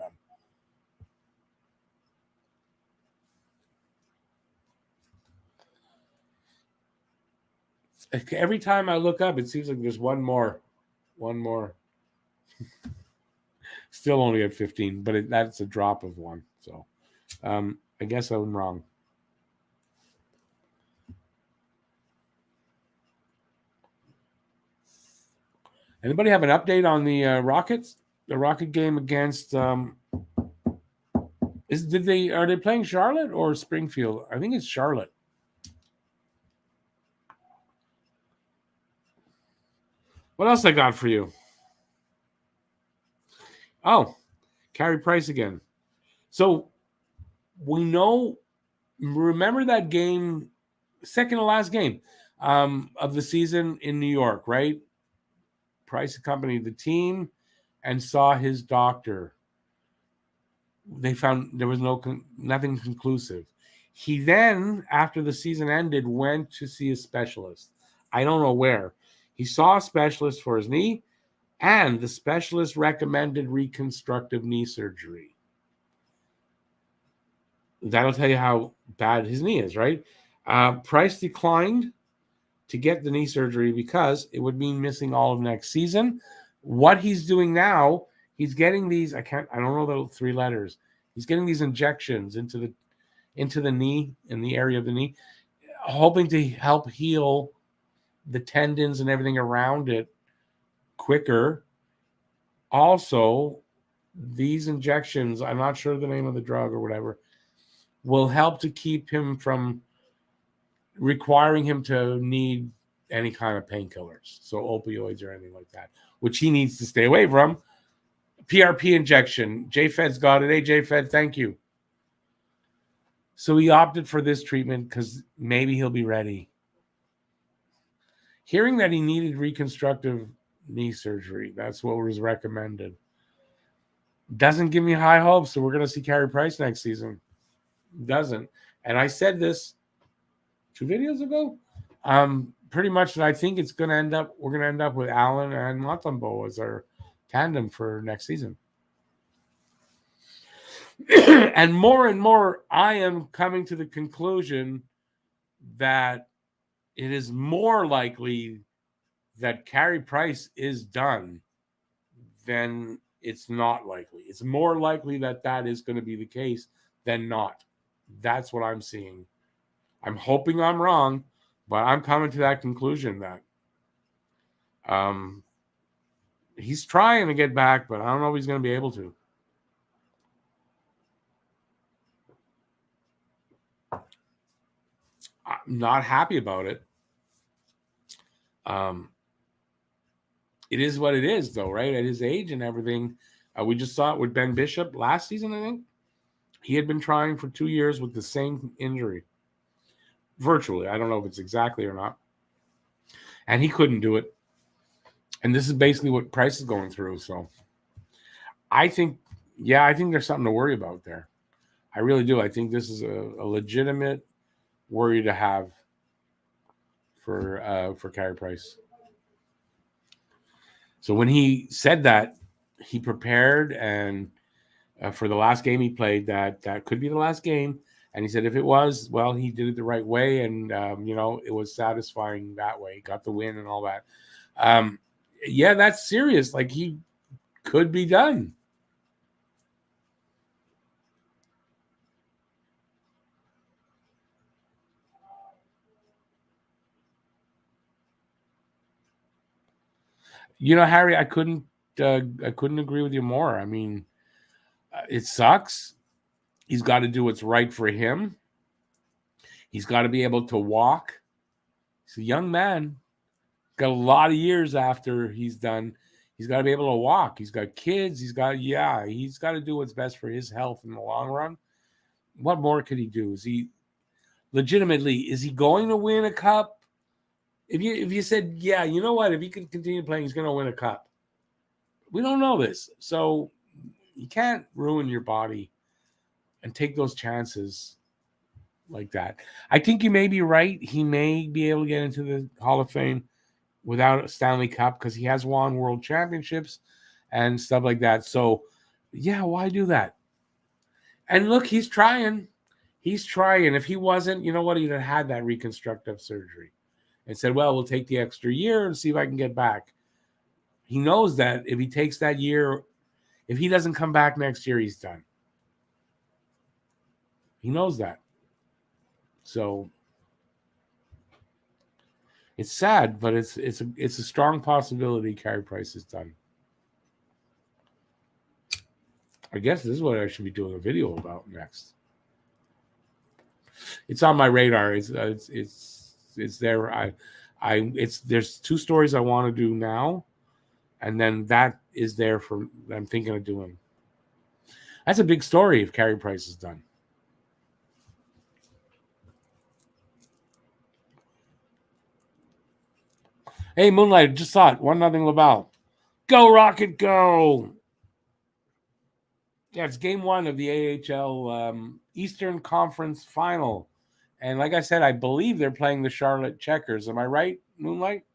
them. Every time I look up, it seems like there's one more. Still only at 15, but that's a drop of one. So I guess I'm wrong. Anybody have an update on the Rockets? The Rocket game against are they playing Charlotte or Springfield? I think it's Charlotte. What else I got for you? Oh, Carey Price again. So we know. Remember that game, second to last game of the season in New York, right? Price accompanied the team and saw his doctor. They found there was nothing conclusive. He then, after the season ended, went to see a specialist. I don't know where. He saw a specialist for his knee, and the specialist recommended reconstructive knee surgery. That'll tell you how bad his knee is, right? Price declined to get the knee surgery because it would mean missing all of next season. What he's doing now, he's getting these, I don't know the three letters. He's getting these injections into the knee, in the area of the knee, hoping to help heal the tendons and everything around it quicker. Also, these injections, I'm not sure the name of the drug or whatever, will help to keep him from requiring him to need any kind of painkillers, so opioids or anything like that, which he needs to stay away from. PRP injection. J-Fed's got it. Hey, J-Fed, thank you. So he opted for this treatment because maybe he'll be ready. Hearing that he needed reconstructive knee surgery, that's what was recommended. Doesn't give me high hopes, so we're going to see Carey Price next season. Doesn't. And I said this 2 videos ago. Pretty much that I think we're going to end up with Allen and Montembeault as our tandem for next season. And more, I am coming to the conclusion that it is more likely that Carey Price is done than it's not likely. It's more likely that is going to be the case than not. That's what I'm seeing. I'm hoping I'm wrong, but I'm coming to that conclusion that he's trying to get back, but I don't know if he's going to be able to. I'm not happy about it. It is what it is, though, right? At his age and everything. We just saw it with Ben Bishop last season, I think. He had been trying for 2 years with the same injury. Virtually. I don't know if it's exactly or not. And he couldn't do it. And this is basically what Price is going through. So I think there's something to worry about there. I really do. I think this is a legitimate worry to have for Carey Price. So when he said that, he prepared, and for the last game he played, that could be the last game. And he said if it was, well, he did it the right way, and it was satisfying that way. He got the win and all that. Yeah, that's serious. Like, he could be done. Harry, I couldn't agree with you more. I mean, it sucks. He's got to do what's right for him. He's got to be able to walk. He's a young man. Got a lot of years after he's done. He's got to be able to walk. He's got kids. He's got to do what's best for his health in the long run. What more could he do? Is he going to win a cup? If you said, yeah, you know what? If he can continue playing, he's going to win a cup. We don't know this. So you can't ruin your body and take those chances like that. I think you may be right. He may be able to get into the Hall of Fame without a Stanley Cup because he has won world championships and stuff like that. So, yeah, why do that? And look, he's trying. He's trying. If he wasn't, you know what? He'd have had that reconstructive surgery and said, well, we'll take the extra year and see if I can get back. He knows that if he takes that year, if he doesn't come back next year, he's done. He knows that. So it's sad, but it's a strong possibility Carey Price is done. I guess this is what I should be doing a video about next. It's on my radar. It's there. There's 2 stories I want to do now, and then that is there for I'm thinking of doing. That's a big story if Carey Price is done. Hey, Moonlight, just saw it. 1-0 Laval. Go, Rocket, go! Yeah, it's game 1 of the AHL Eastern Conference Final. And like I said, I believe they're playing the Charlotte Checkers. Am I right, Moonlight?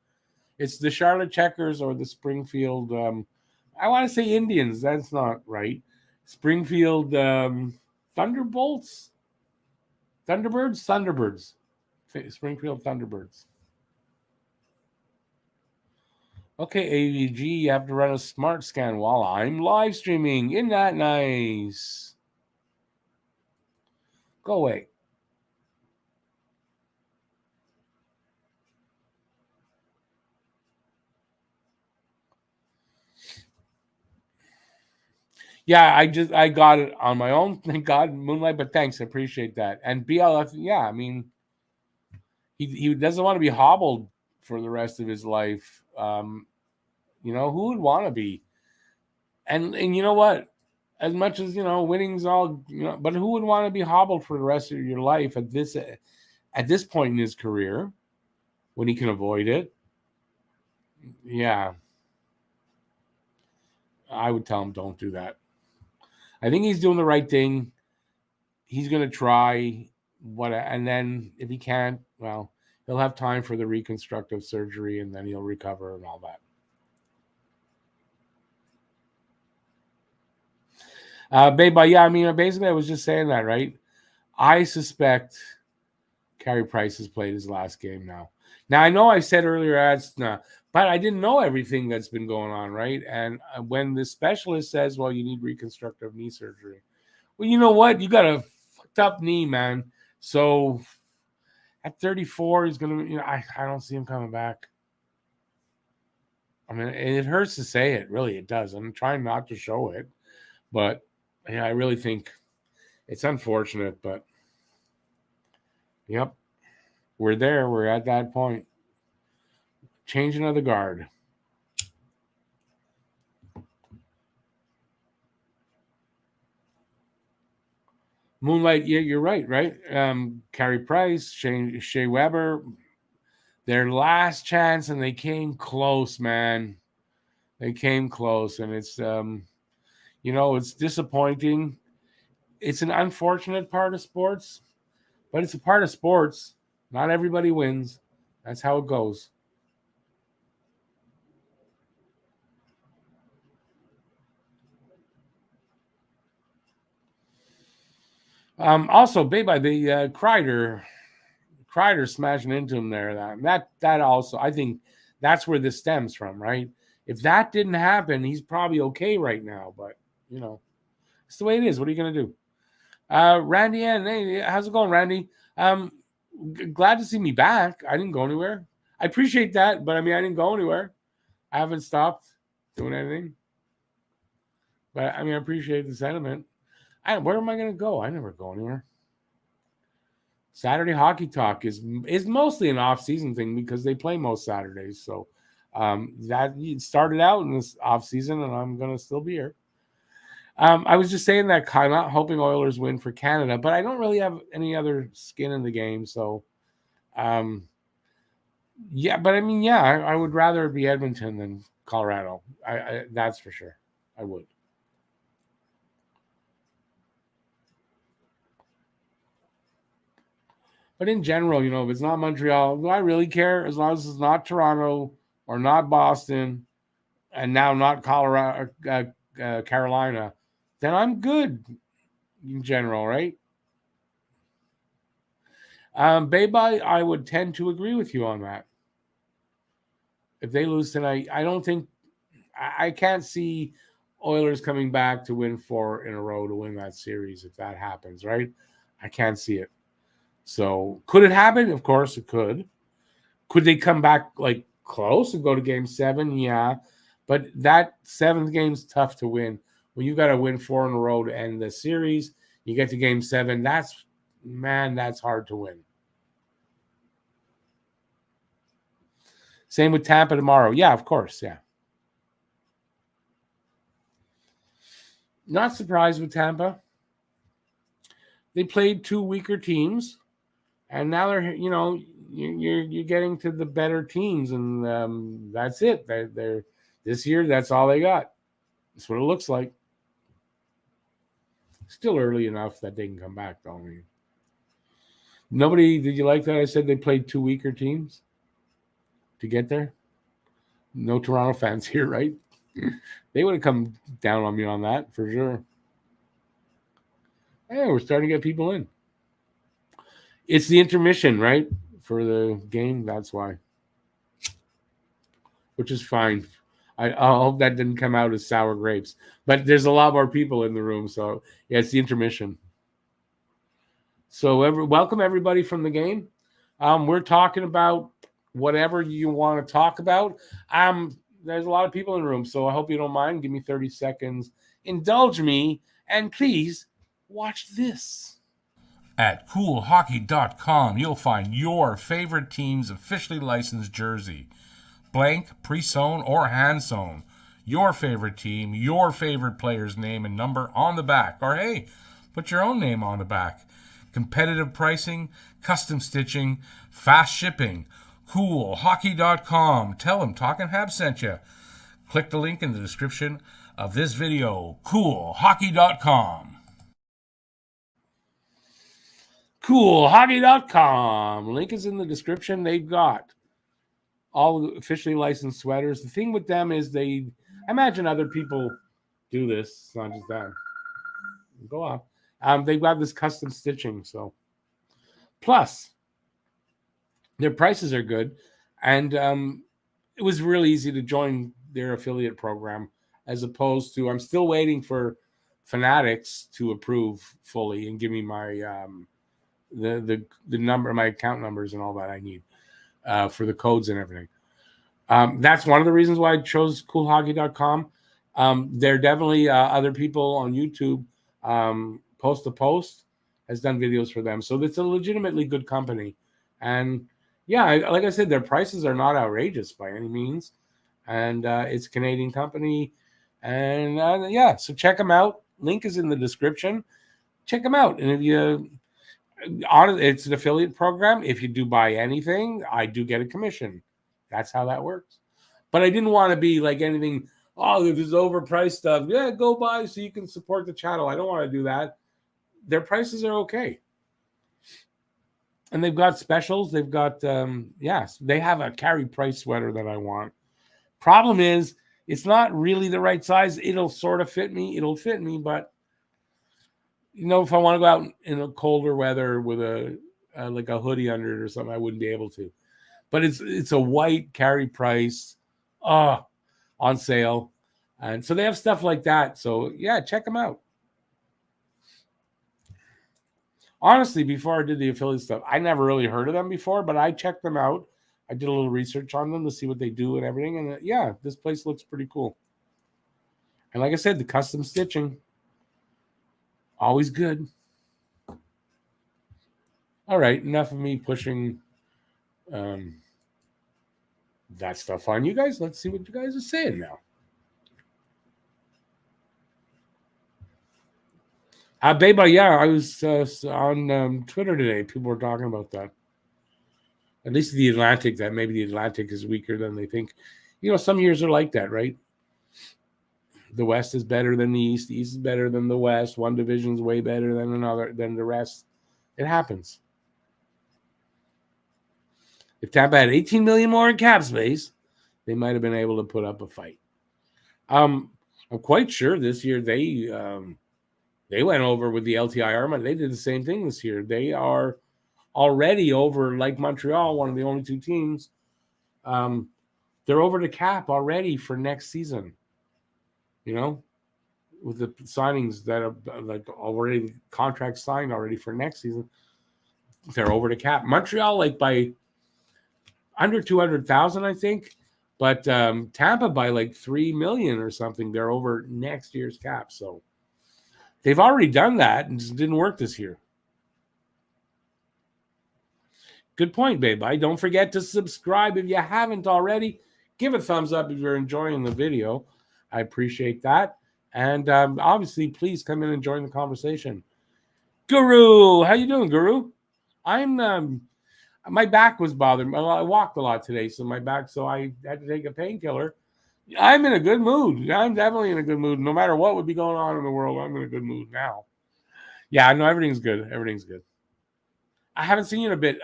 It's the Charlotte Checkers or the Springfield. I want to say Indians. That's not right. Springfield Thunderbolts? Thunderbirds. Springfield Thunderbirds. Okay, AVG, you have to run a smart scan while I'm live streaming. Isn't that nice? Go away. Yeah, I got it on my own. Thank God, Moonlight, but thanks. I appreciate that. And BLF, yeah, I mean, he doesn't want to be hobbled for the rest of his life. Who would want to be? And you know what? As much as, winning's all, but who would want to be hobbled for the rest of your life at this point in his career when he can avoid it? Yeah. I would tell him don't do that. I think he's doing the right thing. He's going to try and then if he can't, well, he'll have time for the reconstructive surgery and then he'll recover and all that. Babe, yeah, I mean, basically I was just saying that, right? I suspect Carey Price has played his last game now. Now, I know I said earlier, but I didn't know everything that's been going on, right? And when the specialist says, well, you need reconstructive knee surgery. Well, you know what? You got a fucked up knee, man. So at 34, he's going to, I don't see him coming back. I mean, it hurts to say it. Really, it does. I'm trying not to show it. But, yeah, I really think it's unfortunate, but, yep. We're there. We're at that point. Changing of the guard. Moonlight, yeah, you're right, right? Carey Price, Shea Weber, their last chance, and they came close, man. They came close, and it's it's disappointing. It's an unfortunate part of sports, but it's a part of sports. Not everybody wins. That's how it goes. Also, by the Kreider smashing into him there. That also, I think that's where this stems from, right? If that didn't happen, he's probably okay right now. But it's the way it is. What are you gonna do? Randy Ann, hey, how's it going, Randy? Glad to see me back. I didn't go anywhere. I appreciate that, but I mean, I didn't go anywhere. I haven't stopped doing anything. But I mean, I appreciate the sentiment. Where am I going to go? I never go anywhere. Saturday Hockey Talk is mostly an off-season thing because they play most Saturdays. So that started out in this off-season, and I'm going to still be here. I was just saying that I'm not hoping Oilers win for Canada, but I don't really have any other skin in the game. So, yeah, but I mean, yeah, I would rather be Edmonton than Colorado. I that's for sure. I would. But in general, if it's not Montreal, do I really care? As long as it's not Toronto or not Boston, and now not Colorado, Carolina, then I'm good in general, right? Bye-bye, I would tend to agree with you on that. If they lose tonight, I can't see Oilers coming back to win 4 in a row to win that series if that happens, right? I can't see it. So could it happen? Of course it could. Could they come back like close and go to game 7? Yeah. But that 7th game's tough to win. When you got to win 4 in a row to end the series, you get to game 7. That's hard to win. Same with Tampa tomorrow. Yeah, of course. Yeah. Not surprised with Tampa. They played 2 weaker teams. And now you're getting to the better teams, and that's it. They're this year. That's all they got. That's what it looks like. Still early enough that they can come back, though. Nobody. Did you like that? I said they played 2 weaker teams to get there. No Toronto fans here, right? They would have come down on me on that for sure. Hey, we're starting to get people in. It's the intermission, right? For the game. That's why. Which is fine. I hope that didn't come out as sour grapes. But there's a lot more people in the room. So, yeah, it's the intermission. So, welcome everybody from the game. We're talking about whatever you want to talk about. There's a lot of people in the room. So, I hope you don't mind. Give me 30 seconds. Indulge me. And please watch this. At coolhockey.com, you'll find your favorite team's officially licensed jersey. Blank, pre-sewn, or hand-sewn. Your favorite team, your favorite player's name and number on the back. Or hey, put your own name on the back. Competitive pricing, custom stitching, fast shipping. Coolhockey.com. Tell them Talkin' Habs sent you. Click the link in the description of this video. Coolhockey.com. Coolhockey.com. Link is in the description. They've got all officially licensed sweaters. The thing with them is I imagine other people do this. It's not just them. Go off. They've got this custom stitching. So, plus, their prices are good. And it was really easy to join their affiliate program as opposed to, I'm still waiting for Fanatics to approve fully and give me my the number, my account numbers and all that I need for the codes and everything. That's one of the reasons why I chose coolhockey.com. There are definitely other people on YouTube. Post to Post has done videos for them. So it's a legitimately good company. And yeah, like I said, their prices are not outrageous by any means. And it's a Canadian company. And yeah, so check them out. Link is in the description. Check them out. And if you, it's an affiliate program. If you do buy anything, I do get a commission. That's how that works. But I didn't want to be like anything, oh, if it's overpriced stuff, yeah, go buy so you can support the channel. I don't want to do that. Their prices are okay. And they've got specials. They've got, yes, they have a Carey Price sweater that I want. Problem is, it's not really the right size. It'll sort of fit me. It'll fit me, but you know, if I want to go out in a colder weather with a like a hoodie under it or something, I wouldn't be able to. But it's a white Carey Price, on sale, and so they have stuff like that. So yeah, check them out. Honestly, before I did the affiliate stuff, I never really heard of them before, but I checked them out. I did a little research on them to see what they do and everything, and yeah, this place looks pretty cool. And like I said, the custom stitching, always good. All right, enough of me pushing that stuff on you guys. Let's see what you guys are saying now. Beba, yeah, I was on Twitter today. People were talking about that. At least the Atlantic, that maybe the Atlantic is weaker than they think. You know, some years are like that, right? The West is better than the East. The East is better than the West. One division is way better than another, than the rest. It happens. If Tampa had 18 million more in cap space, they might have been able to put up a fight. I'm quite sure this year they went over with the LTI Arma. They did the same thing this year. They are already over, like Montreal, one of the only two teams. They're over the cap already for next season. You know, with the signings that are like already contracts signed already for next season, they're over the cap. Montreal, like by under 200,000, I think, but Tampa by like 3 million or something. They're over next year's cap, so they've already done that, and it didn't work this year. Good point, babe. Don't forget to subscribe if you haven't already. Give a thumbs up if you're enjoying the video. I appreciate that. And obviously, please come in and join the conversation. Guru, how you doing, Guru? I'm my back was bothering me. I walked a lot today, so my back, so I had to take a painkiller. I'm in a good mood. I'm definitely in a good mood. No matter what would be going on in the world, I'm in a good mood now. Yeah, I know everything's good. Everything's good. I haven't seen you in a bit.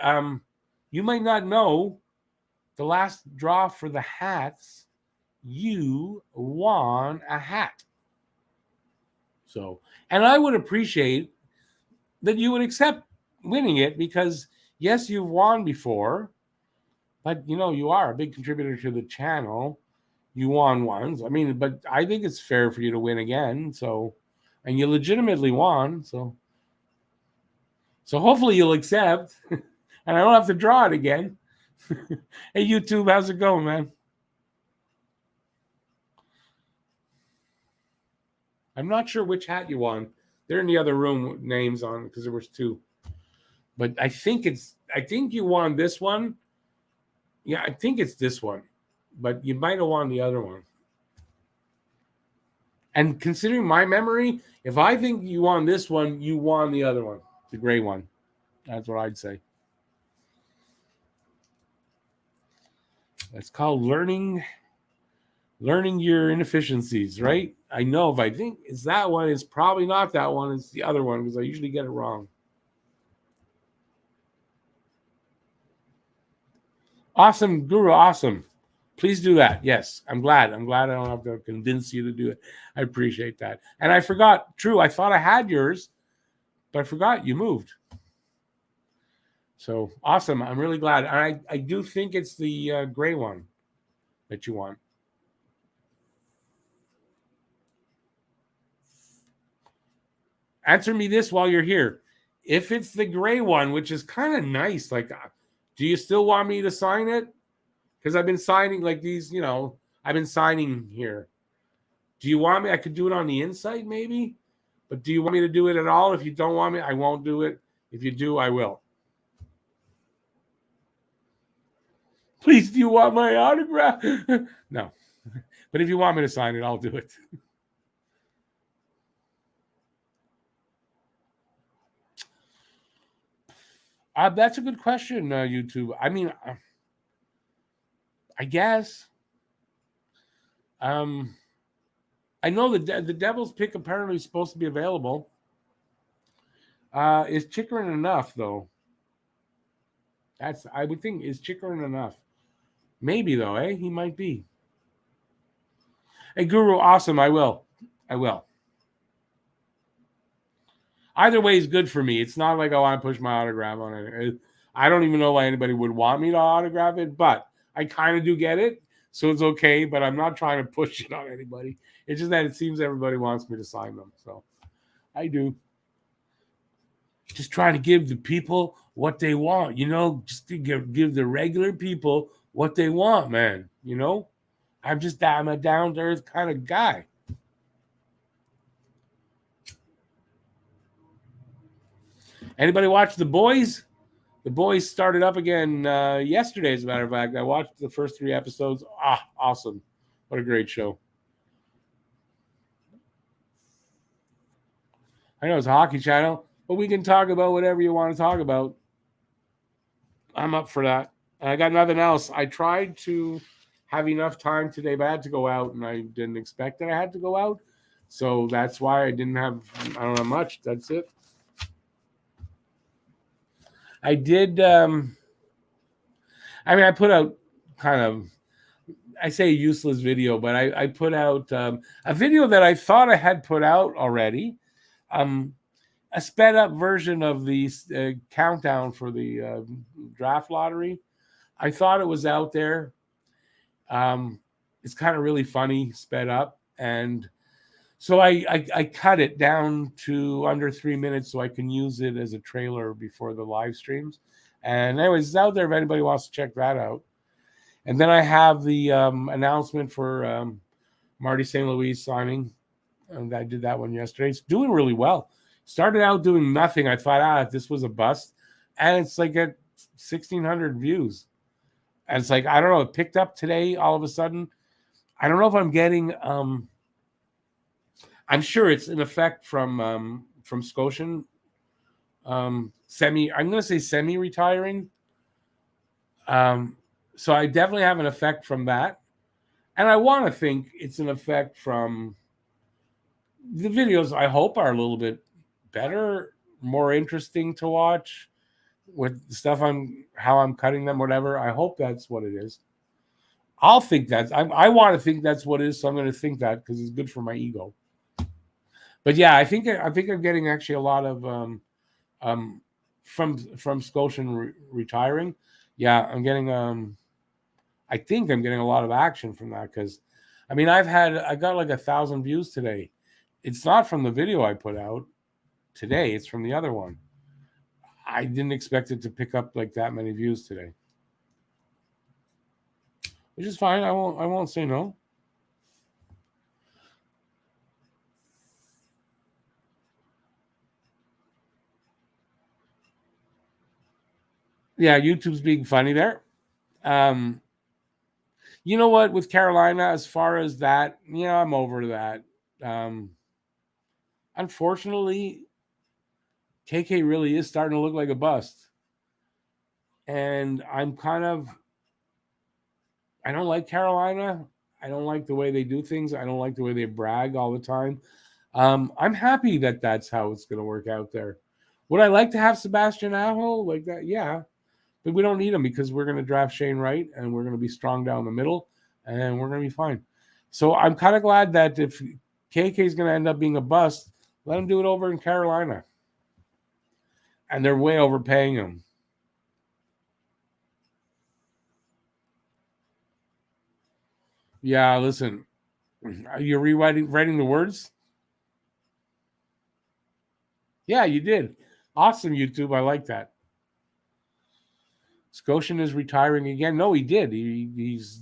You might not know the last draw for the hats. You won a hat. So, and I would appreciate that you would accept winning it because, yes, you've won before, but, you know, you are a big contributor to the channel. You won once. I mean, but I think it's fair for you to win again. So, and you legitimately won. So hopefully you'll accept and I don't have to draw it again. Hey, YouTube, how's it going, man? I'm not sure which hat you won. They're in the other room with names on because there was two. But I think you won this one. Yeah, I think it's this one. But you might have won the other one. And considering my memory, if I think you won this one, you won the other one, the gray one. That's what I'd say. It's called learning your inefficiencies, right? I know if I think it's that one, it's probably not that one. It's the other one because I usually get it wrong. Awesome, Guru, awesome. Please do that. Yes, I'm glad. I don't have to convince you to do it. I appreciate that. And I forgot, true, I thought I had yours, but I forgot you moved. So awesome. I'm really glad. I do think it's the gray one that you want. Answer me this while you're here. If it's the gray one, which is kind of nice, like, do you still want me to sign it? Because I've been signing like these, you know, I've been signing here. Do you want me? I could do it on the inside maybe, but do you want me to do it at all? If you don't want me, I won't do it. If you do, I will. Please, do you want my autograph? No. But if you want me to sign it, I'll do it. That's a good question, YouTube. I mean, I guess. I know the Devils pick apparently is supposed to be available. Is Chikrin enough, though? I would think, is Chikrin enough? Maybe, though, eh? He might be. Hey, Guru, awesome. I will. Either way is good for me. It's not like I want to push my autograph on it. I don't even know why anybody would want me to autograph it, but I kind of do get it, so it's okay. But I'm not trying to push it on anybody. It's just that it seems everybody wants me to sign them, so I do. Just trying to give the people what they want, just to give the regular people what they want, man. I'm a down-to-earth kind of guy. Anybody watch The Boys? The Boys started up again yesterday, as a matter of fact. I watched the first 3 episodes. Awesome. What a great show. I know it's a hockey channel, but we can talk about whatever you want to talk about. I'm up for that. I got nothing else. I tried to have enough time today, but I had to go out, and I didn't expect that I had to go out. So that's why I don't have much. That's it. I did, I put out I say a useless video, but I put out a video that I thought I had put out already. A sped up version of the countdown for the draft lottery. I thought it was out there. It's kind of really funny, sped up. And so I cut it down to under 3 minutes so I can use it as a trailer before the live streams. And anyways, it's out there if anybody wants to check that out. And then I have the announcement for Marty St. Louis signing. And I did that one yesterday. It's doing really well. Started out doing nothing. I thought, this was a bust. And it's like at 1,600 views. And it's like, I don't know, it picked up today all of a sudden. I don't know if I'm getting... I'm sure it's an effect from Scotian I'm going to say semi-retiring. So I definitely have an effect from that. And I want to think it's an effect from the videos. I hope are a little bit better, more interesting to watch with the stuff how I'm cutting them, whatever. I hope that's what it is. I'll think that. I want to think that's what it is, so I'm going to think that because it's good for my ego. But yeah, I think I'm getting actually a lot of from Scotian retiring. Yeah, I'm getting I think I'm getting a lot of action from that because I got like 1,000 views today. It's not from the video I put out today, it's from the other one. I didn't expect it to pick up like that many views today. Which is fine. I won't say no. Yeah, YouTube's being funny there. You know what? With Carolina, as far as that, I'm over that. Unfortunately, KK really is starting to look like a bust. And I don't like Carolina. I don't like the way they do things. I don't like the way they brag all the time. I'm happy that that's how it's going to work out there. Would I like to have Sebastian Aho like that? Yeah. But we don't need him because we're going to draft Shane Wright and we're going to be strong down the middle and we're going to be fine. So I'm kind of glad that if KK is going to end up being a bust, let him do it over in Carolina. And they're way overpaying him. Yeah, listen. You're writing the words? Yeah, you did. Awesome, YouTube. I like that. Scotian is retiring again. No, he did. He's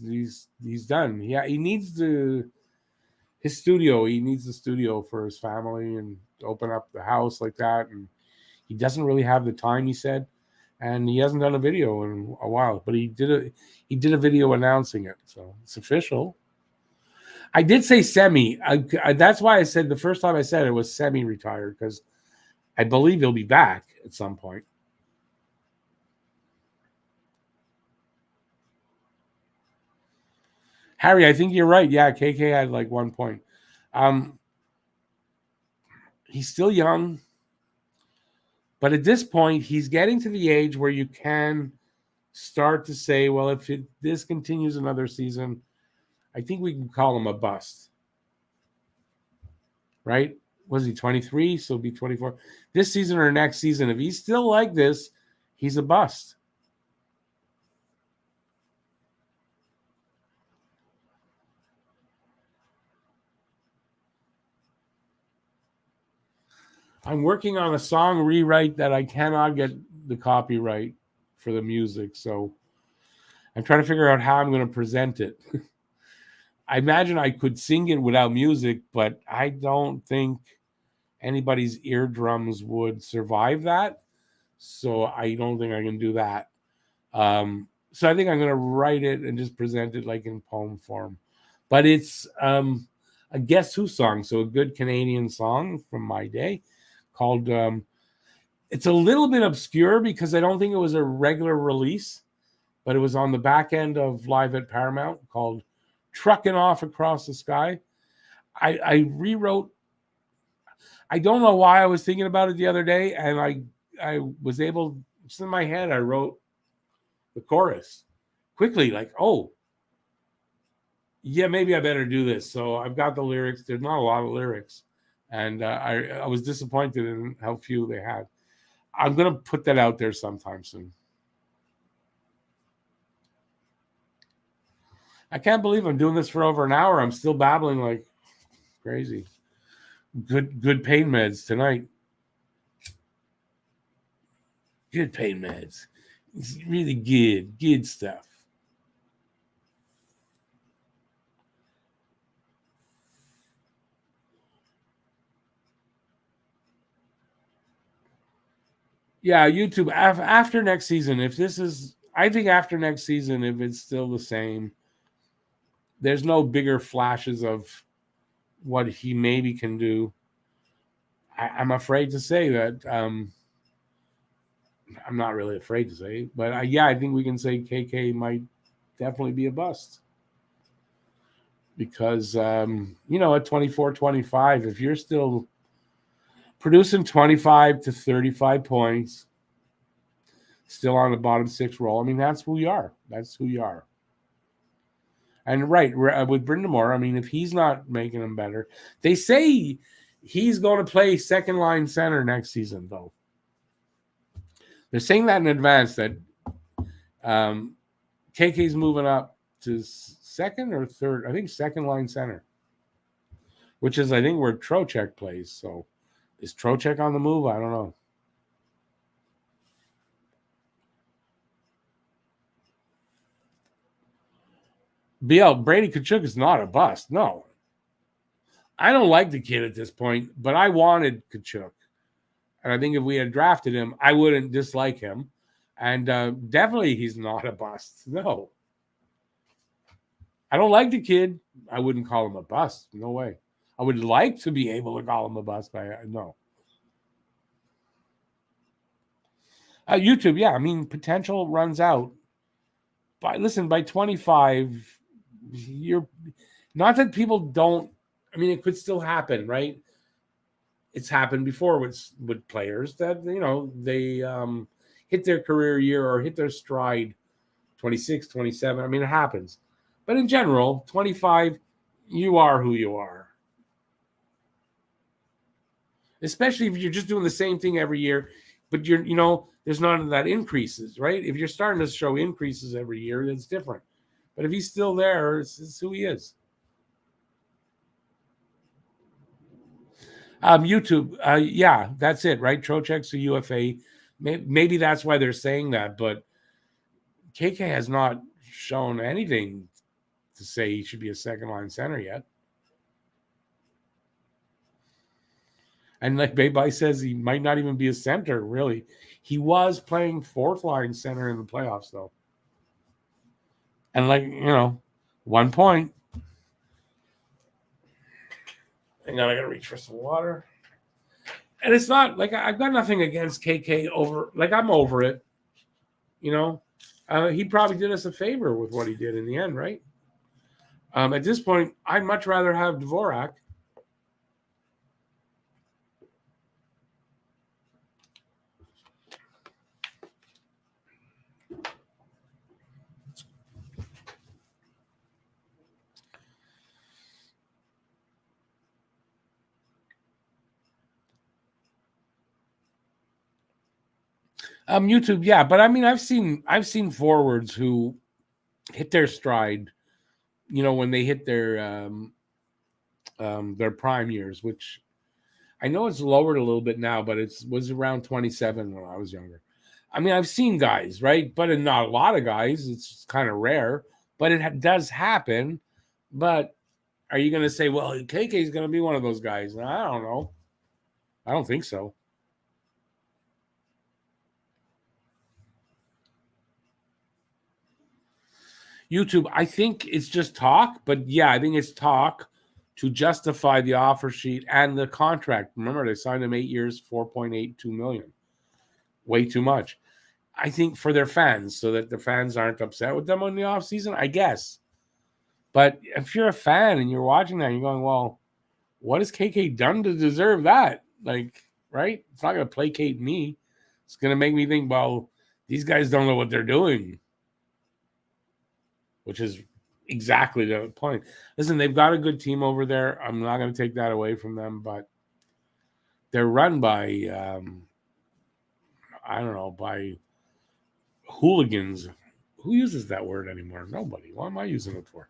done. Yeah, he needs his studio. He needs the studio for his family and to open up the house like that. And he doesn't really have the time, he said. and he hasn't done a video in a while. But he did a video announcing it, so it's official. I did say semi. That's why I said the first time I said it was semi-retired, because I believe he'll be back at some point. Harry, I think you're right. Yeah, KK had like 1 point. He's still young, but at this point, he's getting to the age where you can start to say, well, if this continues another season, I think we can call him a bust. Right? Was he 23? So he'll be 24. This season or next season, if he's still like this, he's a bust. I'm working on a song rewrite that I cannot get the copyright for the music. So I'm trying to figure out how I'm going to present it. I imagine I could sing it without music, but I don't think anybody's eardrums would survive that. So I don't think I can do that. So I think I'm going to write it and just present it like in poem form. But it's a Guess Who song, so a good Canadian song from my day called, it's a little bit obscure because I don't think it was a regular release, but it was on the back end of Live at Paramount, called Truckin' Off Across the Sky. I rewrote, I don't know why I was thinking about it the other day, and I was able, just in my head, I wrote the chorus quickly, like, oh, yeah, maybe I better do this. So I've got the lyrics. There's not a lot of lyrics. And I was disappointed in how few they had. I'm going to put that out there sometime soon. I can't believe I'm doing this for over an hour. I'm still babbling like crazy. Good pain meds tonight. Good pain meds. It's really good stuff. Yeah, YouTube, after next season, if this is, I think after next season, if it's still the same, there's no bigger flashes of what he maybe can do. I'm afraid to say that. I'm not really afraid to say, but yeah, I think we can say KK might definitely be a bust. Because, at 24, 25, if you're still producing 25 to 35 points, still on the bottom six roll, I mean, that's who you are. That's who you are. And right, with Brind'Amour, I mean, if he's not making them better, they say he's going to play second line center next season, though. They're saying that in advance, that KK's moving up to second or third, I think second line center, which is, I think, where Trocheck plays. So is Trocheck on the move? I don't know. BL, Brady Tkachuk is not a bust. No. I don't like the kid at this point, but I wanted Tkachuk. And I think if we had drafted him, I wouldn't dislike him. And definitely he's not a bust. No. I don't like the kid. I wouldn't call him a bust. No way. I would like to be able to call him a bust, but no. YouTube, yeah. I mean, potential runs out. But listen, by 25, you're not that people don't. I mean, it could still happen, right? It's happened before with players that, they hit their career year or hit their stride 26, 27. I mean, it happens. But in general, 25, you are who you are. Especially if you're just doing the same thing every year, but there's none of that increases, right? If you're starting to show increases every year, that's different. But if he's still there, it's who he is. YouTube, yeah, that's it, right? Trocheck's a UFA. Maybe that's why they're saying that, but KK has not shown anything to say he should be a second line center yet. And like Baby says, he might not even be a center, really. He was playing fourth line center in the playoffs, though. And 1 point. Hang on, I gotta reach for some water. And it's not like I've got nothing against KK over. Like I'm over it. He probably did us a favor with what he did in the end, right? At this point, I'd much rather have Dvorak. YouTube, yeah, but I mean, I've seen forwards who hit their stride, when they hit their prime years, which I know it's lowered a little bit now, but it was around 27 when I was younger. I mean, I've seen guys, right? But not a lot of guys. It's kind of rare, but it does happen. But are you going to say, well, KK is going to be one of those guys? I don't know. I don't think so. YouTube, I think it's just talk, but yeah, I think it's talk to justify the offer sheet and the contract. Remember, they signed him 8 years, $4.82 million. Way too much. I think for their fans, so that the fans aren't upset with them in the offseason, I guess. But if you're a fan and you're watching that, you're going, well, what has KK done to deserve that? Like, right? It's not going to placate me. It's going to make me think, well, these guys don't know what they're doing. Which is exactly the point. Listen, they've got a good team over there. I'm not going to take that away from them, but they're run by, by hooligans. Who uses that word anymore? Nobody. What am I using it for?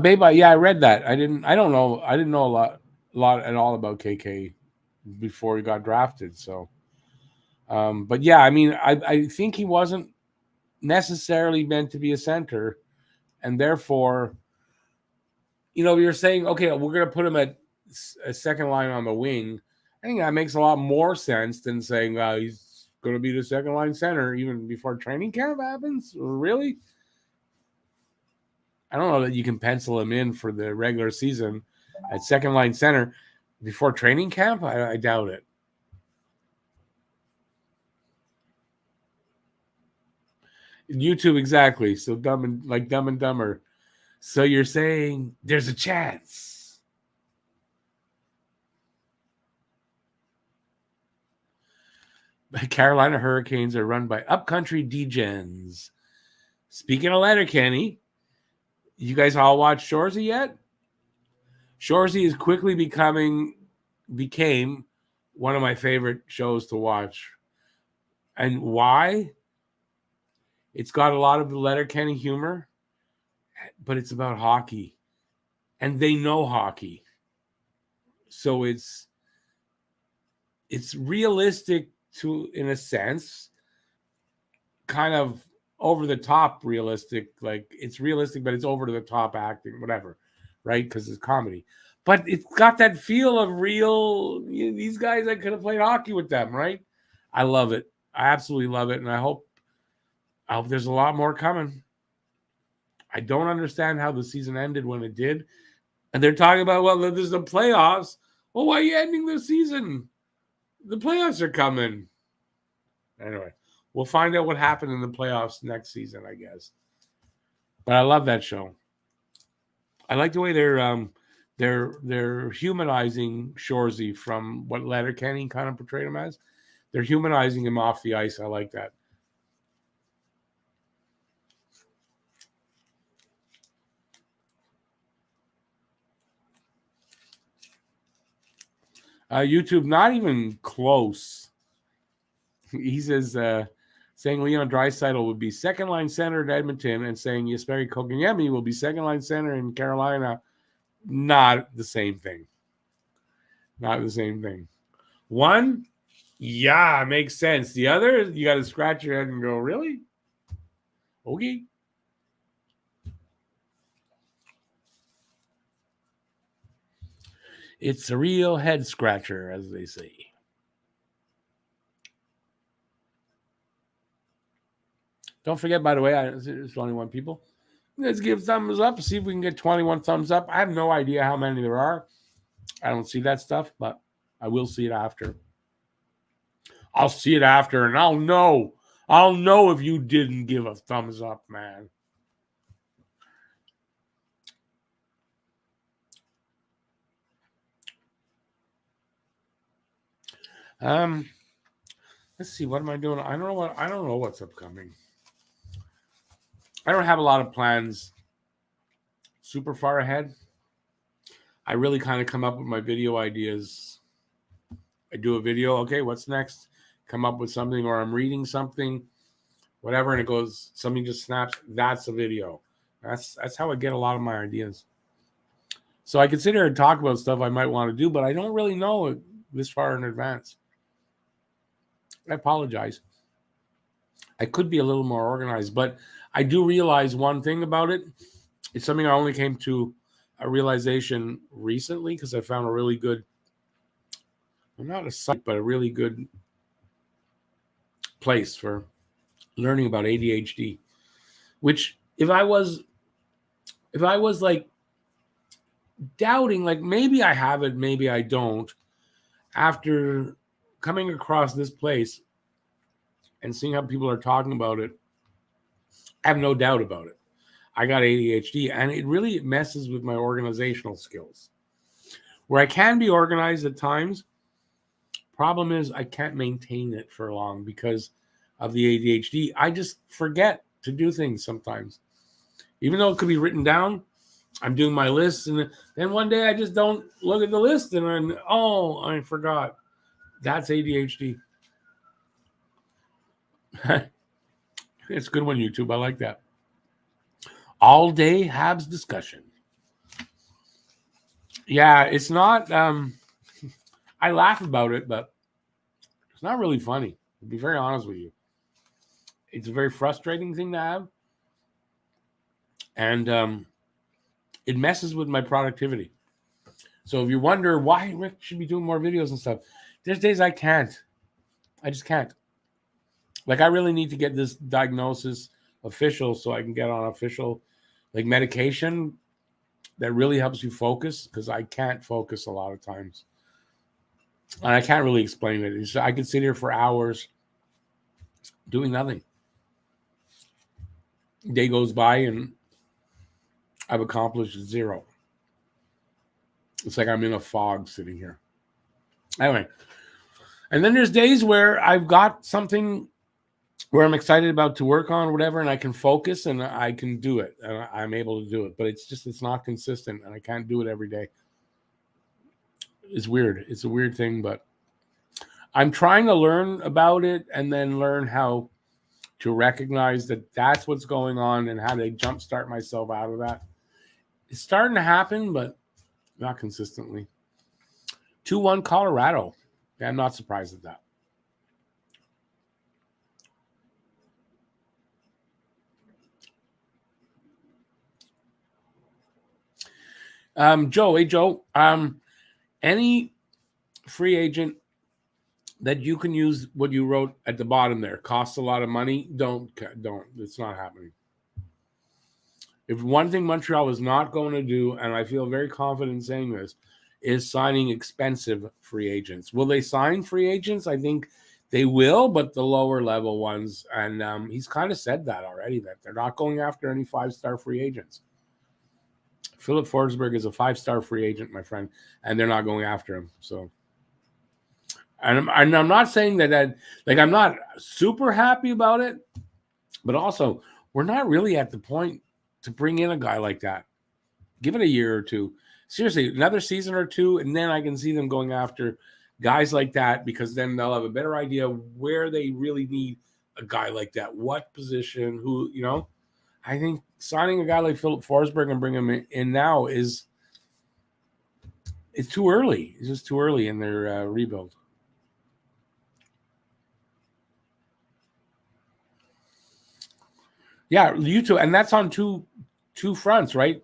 Baby, yeah, I read that. I didn't know a lot at all about KK before he got drafted. So, but yeah, I mean, I think he wasn't necessarily meant to be a center, and therefore, you're saying, okay, we're going to put him at a second line on the wing. I think that makes a lot more sense than saying he's going to be the second line center even before training camp happens. Really? I don't know that you can pencil him in for the regular season at second line center before training camp. I doubt it. YouTube, exactly. So Dumb and Dumber. So you're saying there's a chance. The Carolina Hurricanes are run by upcountry degens. Speaking of Letterkenny, you guys all watched Shoresy yet? Shoresy is quickly became one of my favorite shows to watch. And why? It's got a lot of the Letterkenny humor, but it's about hockey. And they know hockey. So it's realistic in a sense, kind of over the top realistic. Like it's realistic, but it's over to the top acting, whatever, right? Because it's comedy. But it's got that feel of real. These guys, I could have played hockey with them, right? I love it. I absolutely love it, and I hope there's a lot more coming. I don't understand how the season ended when it did, and they're talking about, well, there's the playoffs. Well, why are you ending the season? The playoffs are coming. Anyway, we'll find out what happened in the playoffs next season, I guess. But I love that show. I like the way they're humanizing Shoresy from what Letterkenny kind of portrayed him as. They're humanizing him off the ice. I like that. YouTube, not even close. He says, saying Leon Draisaitl would be second line center at Edmonton, and saying Kasperi Kapanen will be second line center in Carolina. Not the same thing. Not the same thing. One, Yeah, makes sense. The other, you got to scratch your head and go, really? Okay. It's a real head scratcher, as they say. Don't forget, by the way, there's 21 people. Let's give thumbs up. See if we can get 21 thumbs up. I have no idea how many there are. I don't see that stuff, but I will see it after. I'll see it after, and I'll know. I'll know if you didn't give a thumbs up, man. Let's see. What am I doing? I don't know what's upcoming. I don't have a lot of plans super far ahead. I really kind of come up with my video ideas. I do a video. Okay, what's next? Come up with something, or I'm reading something, whatever, and it goes. Something just snaps. That's a video. That's how I get a lot of my ideas. So I consider and talk about stuff I might want to do, but I don't really know it this far in advance. I apologize. I could be a little more organized, but I do realize one thing about it. It's something I only came to a realization recently because I found a really good, well, not a site, but a really good place for learning about ADHD. Which, if I was like doubting, like maybe I have it, maybe I don't, after coming across this place and seeing how people are talking about it, I have no doubt about it. I got ADHD, and it really messes with my organizational skills. Where I can be organized at times, problem is I can't maintain it for long because of the ADHD. I just forget to do things sometimes. Even though it could be written down, I'm doing my list, and then one day I just don't look at the list, and then, oh, I forgot. That's ADHD. It's a good one, YouTube. I like that. All day Habs discussion. Yeah, it's not. I laugh about it, but it's not really funny. To be very honest with you, it's a very frustrating thing to have, and it messes with my productivity. So if you wonder why Rick should be doing more videos and stuff, there's days I can't. I just can't. Like, I really need to get this diagnosis official so I can get on official, like, medication that really helps you focus, because I can't focus a lot of times. And I can't really explain it. I could sit here for hours doing nothing. Day goes by and I've accomplished zero. It's like I'm in a fog sitting here. Anyway, and then there's days where I've got something where I'm excited about to work on or whatever, and I can focus and I can do it. And I'm able to do it. But it's not consistent, and I can't do it every day. It's weird. It's a weird thing, but I'm trying to learn about it and then learn how to recognize that that's what's going on and how to jumpstart myself out of that. It's starting to happen, but not consistently. 2-1 Colorado. Yeah, I'm not surprised at that. Joe, hey Joe. Any free agent that you can use what you wrote at the bottom there costs a lot of money, don't. It's not happening. If one thing Montreal is not going to do, and I feel very confident saying this, is signing expensive free agents. Will they sign free agents? I think they will, but the lower level ones. And he's kind of said that already, that they're not going after any 5-star free agents. Philip Forsberg is a 5-star free agent, my friend, and they're not going after him. So, and I'm not saying that like, I'm not super happy about it, but also we're not really at the point to bring in a guy like that. Give it a year or two. Seriously, another season or two, and then I can see them going after guys like that, because then they'll have a better idea where they really need a guy like that, what position, who, you know. I think signing a guy like Philip Forsberg and bring him in now it's too early. It's just too early in their rebuild. Yeah, you too. And that's on two fronts, right?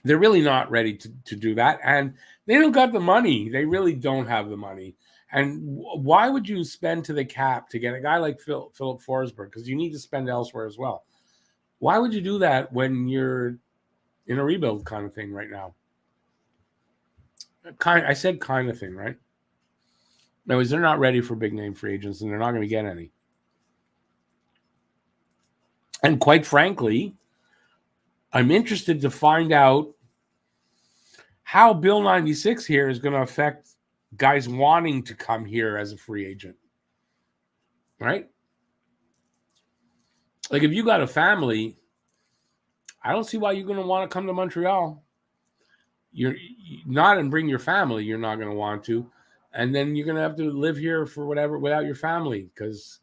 They're really not ready to do that. And they don't got the money. They really don't have the money. And why would you spend to the cap to get a guy like Philip Forsberg? Because you need to spend elsewhere as well. Why would you do that when you're in a rebuild kind of thing right now? I said kind of thing, right? No, they're not ready for big name free agents, and they're not going to get any. And quite frankly, I'm interested to find out how Bill 96 here is going to affect guys wanting to come here as a free agent, right? Like if you got a family, I don't see why you're going to want to come to Montreal. You're not and bring your family. You're not going to want to. And then you're going to have to live here for whatever without your family because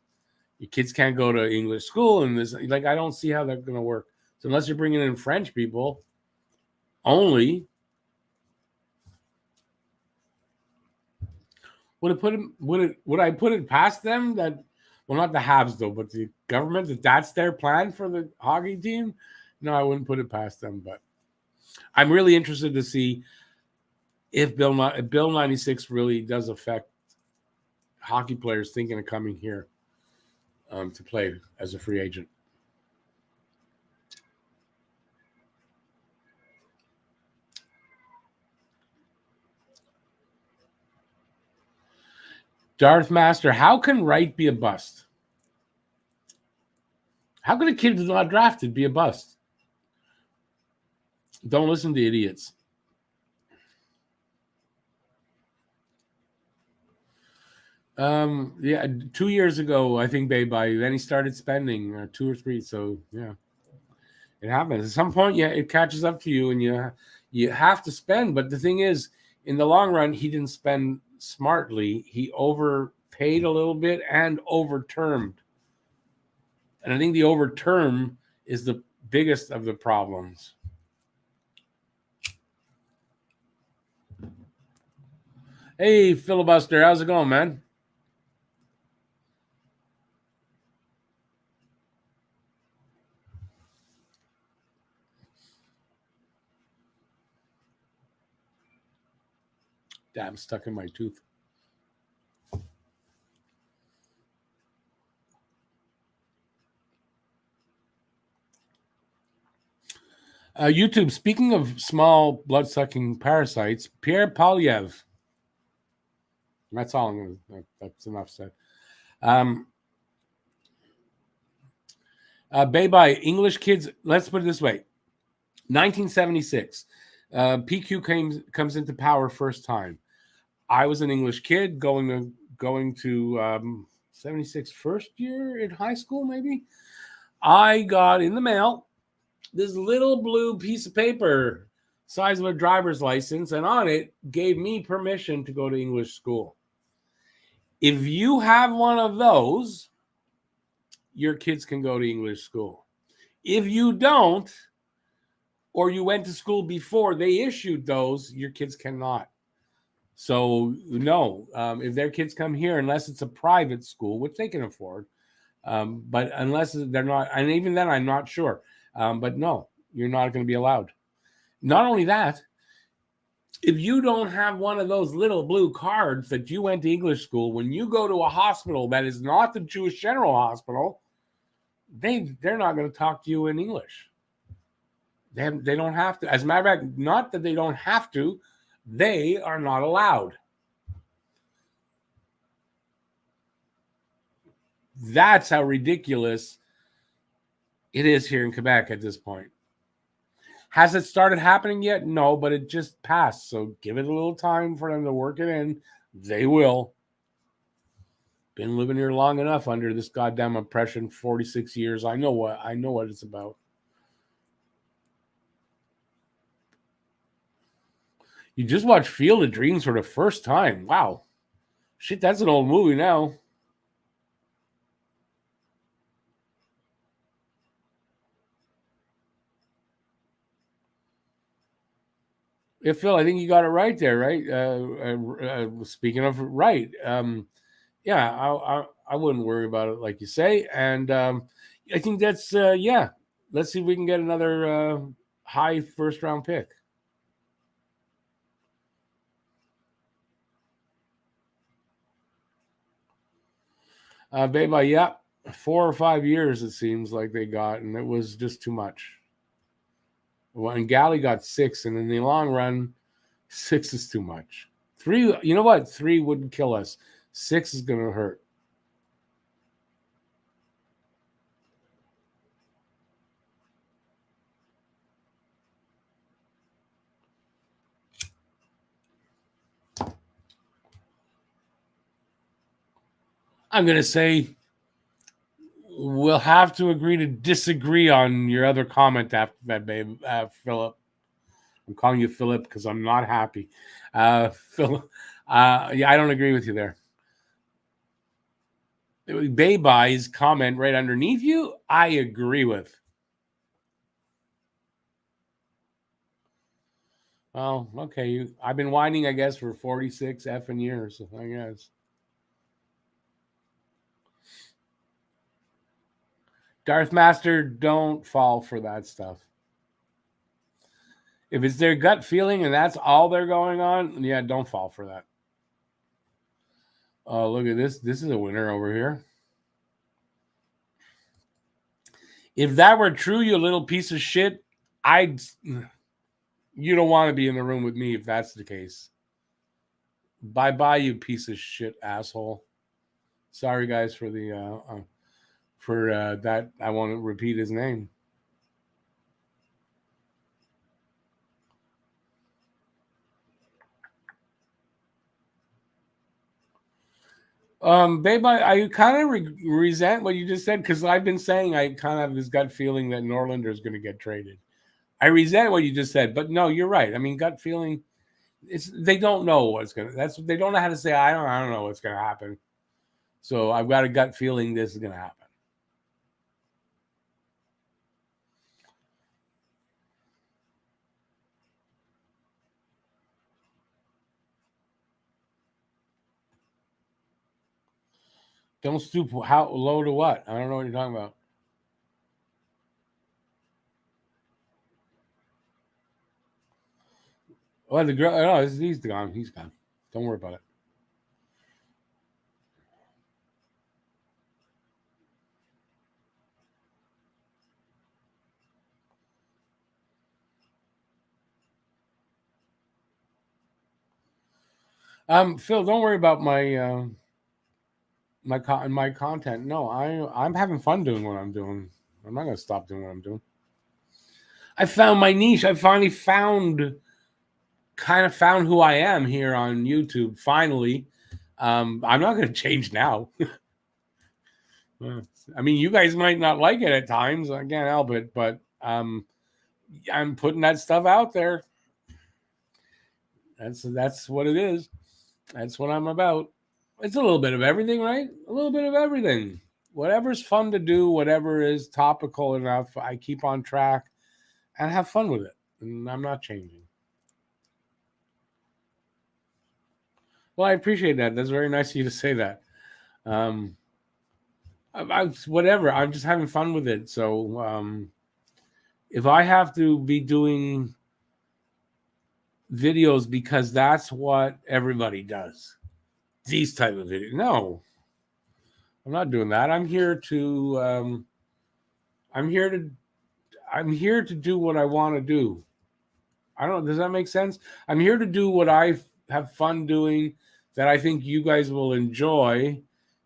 your kids can't go to English school. And this, like, I don't see how they're going to work. So unless you're bringing in French people only, would I put it past them that, well, not the Habs though, but the government, that's their plan for the hockey team? No, I wouldn't put it past them, but I'm really interested to see if Bill 96 really does affect hockey players thinking of coming here to play as a free agent. Darth Master, how can Wright be a bust? How can a kid who's not drafted be a bust? Don't listen to idiots. Yeah, 2 years ago, I think then he started spending 2 or 3. So yeah, it happens. At some point, yeah, it catches up to you and you have to spend. But the thing is, in the long run, he didn't spend smartly. He overpaid a little bit and overtermed. And I think the overterm is the biggest of the problems. Hey, Filibuster, how's it going, man? Damn, stuck in my tooth. YouTube, speaking of small blood-sucking parasites, Pierre Polyev. That's all I'm going to... That's enough said. Bye-bye. English kids, let's put it this way. 1976. PQ comes into power first time. I was an English kid going to 76 first year in high school, maybe. I got in the mail this little blue piece of paper, size of a driver's license, and on it gave me permission to go to English school. If you have one of those, your kids can go to English school. If you don't, or you went to school before they issued those, your kids cannot. So no, if their kids come here, unless it's a private school, which they can afford, but unless they're not, and even then I'm not sure. But no, you're not going to be allowed. Not only that, if you don't have one of those little blue cards that you went to English school, when you go to a hospital that is not the Jewish General Hospital, they're not going to talk to you in English. They don't have to. As a matter of fact, not that they don't have to, they are not allowed. That's how ridiculous it is here in Quebec at this point. Has it started happening yet? No, but it just passed. So give it a little time for them to work it in. They will. Been living here long enough under this goddamn oppression, 46 years. I know what it's about. You just watched Field of Dreams for the first time. Wow. Shit, that's an old movie now. Yeah, Phil, I think you got it right there, right? Speaking of right, yeah, I wouldn't worry about it like you say. And I think that's, yeah, let's see if we can get another high first round pick. Beba, yeah, 4 or 5 years it seems like they got, and it was just too much. Well, and Galley got 6, and in the long run, 6 is too much. 3, you know what? 3 wouldn't kill us. 6 is going to hurt. I'm going to say we'll have to agree to disagree on your other comment after that, babe, Philip. I'm calling you Philip because I'm not happy. Philip, yeah, I don't agree with you there. Bayby's comment right underneath you, I agree with. Oh, okay. I've been whining, I guess, for 46 effing years, I guess. Darth Master, don't fall for that stuff. If it's their gut feeling and that's all they're going on, yeah, don't fall for that. Oh, look at this. This is a winner over here. If that were true, you little piece of shit, you don't want to be in the room with me if that's the case. Bye-bye, you piece of shit asshole. Sorry, guys, for the that. I won't repeat his name. Babe, I kind of resent what you just said because I've been saying I kind of have this gut feeling that Norlander is going to get traded. I resent what you just said, but no, you're right. I mean, gut feeling. They don't know what's gonna. They don't know how to say. I don't know what's gonna happen. So I've got a gut feeling this is gonna happen. Don't stoop. How low to what? I don't know what you're talking about. Oh, the girl. Oh, he's gone. He's gone. Don't worry about it. Phil, don't worry about my content. No, I'm having fun doing what I'm doing. I'm not gonna stop doing what I'm doing. I found my niche. I finally found who I am here on YouTube. Finally, I'm not gonna change now. I mean, you guys might not like it at times. I can't help it, but I'm putting that stuff out there. That's what it is. That's what I'm about. It's a little bit of everything, right? A little bit of everything. Whatever's fun to do, whatever is topical enough, I keep on track and have fun with it. And I'm not changing. Well, I appreciate that. That's very nice of you to say that. Whatever. I'm just having fun with it. So if I have to be doing videos because that's what everybody does, these type of videos, no, I'm not doing that. I'm here to do what I want to do. I don't. Does that make sense? I'm here to do what I have fun doing that I think you guys will enjoy,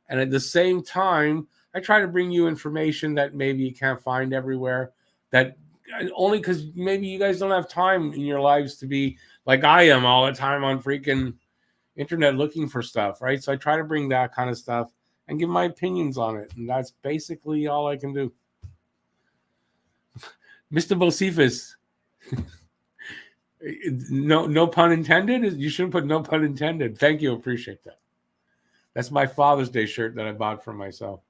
and at the same time, I try to bring you information that maybe you can't find everywhere. That only because maybe you guys don't have time in your lives to be like I am all the time on freaking internet looking for stuff, right? So I try to bring that kind of stuff and give my opinions on it, and that's basically all I can do. Mr. Bocephus. No pun intended. You shouldn't put no pun intended. Thank you. Appreciate that. That's my Father's Day shirt that I bought for myself.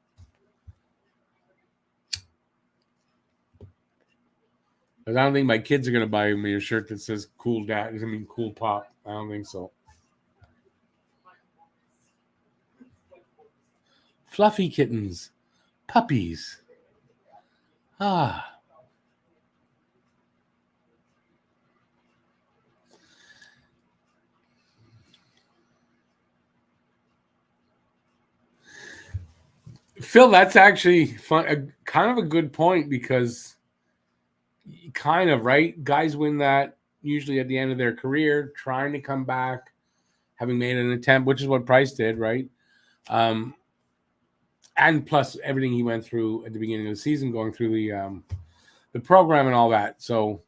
But I don't think my kids are going to buy me a shirt that says cool dad. I mean, cool pop. I don't think so. Fluffy kittens. Puppies. Ah. Phil, that's actually fun, kind of a good point because kind of, right? Guys win that usually at the end of their career, trying to come back, having made an attempt, which is what Price did, right? And plus everything he went through at the beginning of the season, going through the program and all that. So,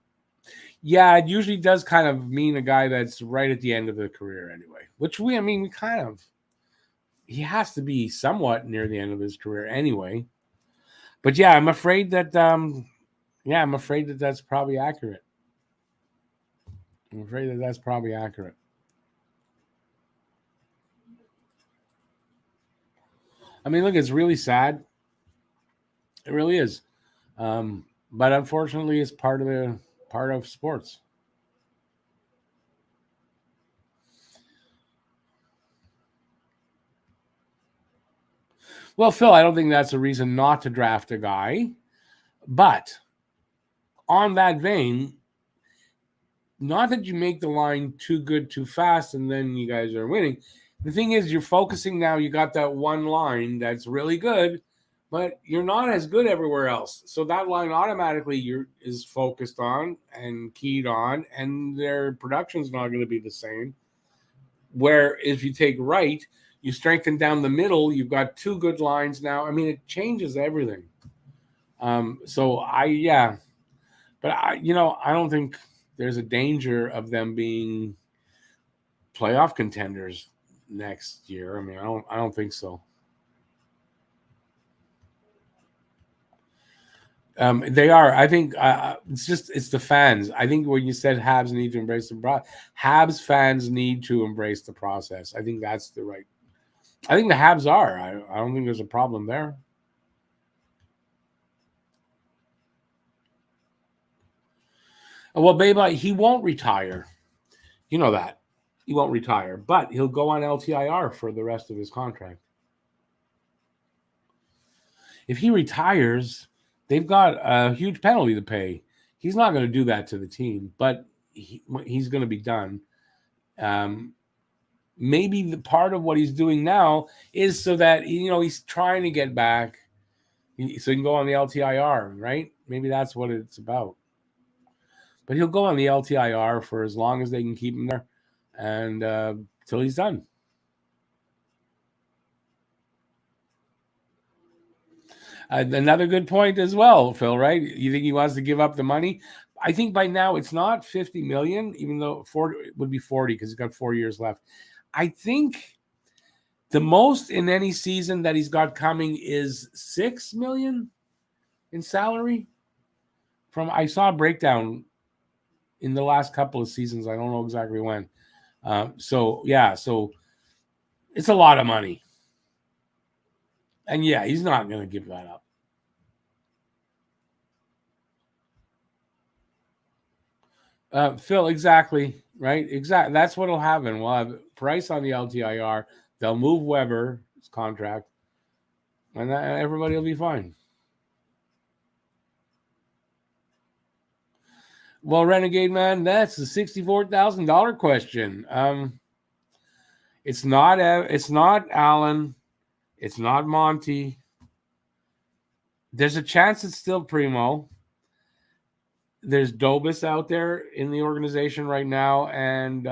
yeah, it usually does kind of mean a guy that's right at the end of the career anyway, which we kind of, he has to be somewhat near the end of his career anyway. But yeah, I'm afraid that, that's probably accurate. I'm afraid that that's probably accurate. I mean, look, it's really sad. It really is. But unfortunately, it's part of sports. Well, Phil, I don't think that's a reason not to draft a guy. But on that vein, not that you make the line too good too fast and then you guys are winning. The thing is, you're focusing now. You got that one line that's really good, but you're not as good everywhere else. So that line automatically is focused on and keyed on, and their production's not going to be the same. Where if you take right, you strengthen down the middle. You've got two good lines now. I mean, it changes everything. But I don't think there's a danger of them being playoff contenders next year. I mean, I don't think so. They are. I think it's the fans. I think when you said Habs need to embrace the process, Habs fans need to embrace the process. I think that's the right. I think the Habs are. I don't think there's a problem there. Well, baby, he won't retire. You know that. He won't retire, but he'll go on LTIR for the rest of his contract. If he retires, they've got a huge penalty to pay. He's not going to do that to the team, but he's going to be done. Maybe the part of what he's doing now is so that he's trying to get back, so he can go on the LTIR, right? Maybe that's what it's about. But he'll go on the LTIR for as long as they can keep him there, and till he's done. Another good point as well, Phil, right? You think he wants to give up the money? I think by now it's not 50 million, even though 40 it would be 40 because he's got 4 years left. I think the most in any season that he's got coming is 6 million in salary. I saw a breakdown in the last couple of seasons. I don't know exactly when. So it's a lot of money. And yeah, he's not going to give that up. Phil, exactly, right? Exactly. That's what will happen. We'll have Price on the LTIR. They'll move Weber's contract, and everybody will be fine. Well, Renegade Man, that's the $64,000 question. It's not Alan. It's not Monty. There's a chance it's still Primo. There's Dobis out there in the organization right now, and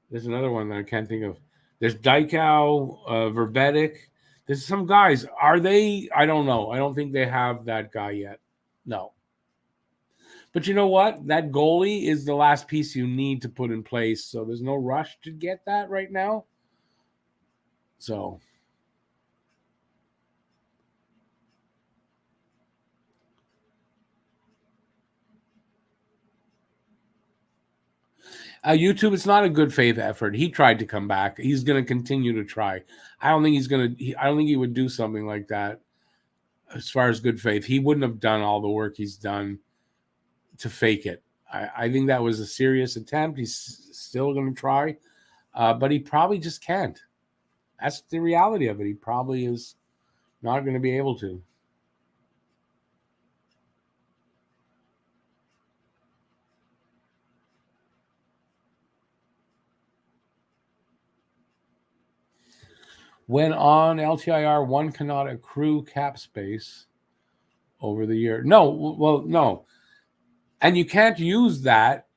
there's another one that I can't think of. There's Dykau, Verbetic. There's some guys. Are they? I don't know. I don't think they have that guy yet. No. But you know what? That goalie is the last piece you need to put in place. So there's no rush to get that right now. So. YouTube, it's not a good faith effort. He tried to come back. He's going to continue to try. I don't think I don't think he would do something like that as far as good faith. He wouldn't have done all the work he's done to fake it. I think that was a serious attempt. He's still going to try, but he probably just can't. That's the reality of it. He probably is not going to be able to. When on LTIR, one cannot accrue cap space over the year. No. And you can't use that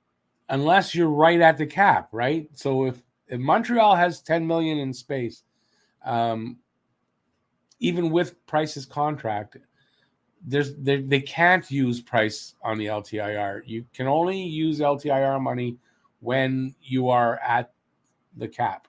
unless you're right at the cap, right? So if Montreal has 10 million in space, even with Price's contract, they can't use Price on the LTIR. You can only use LTIR money when you are at the cap.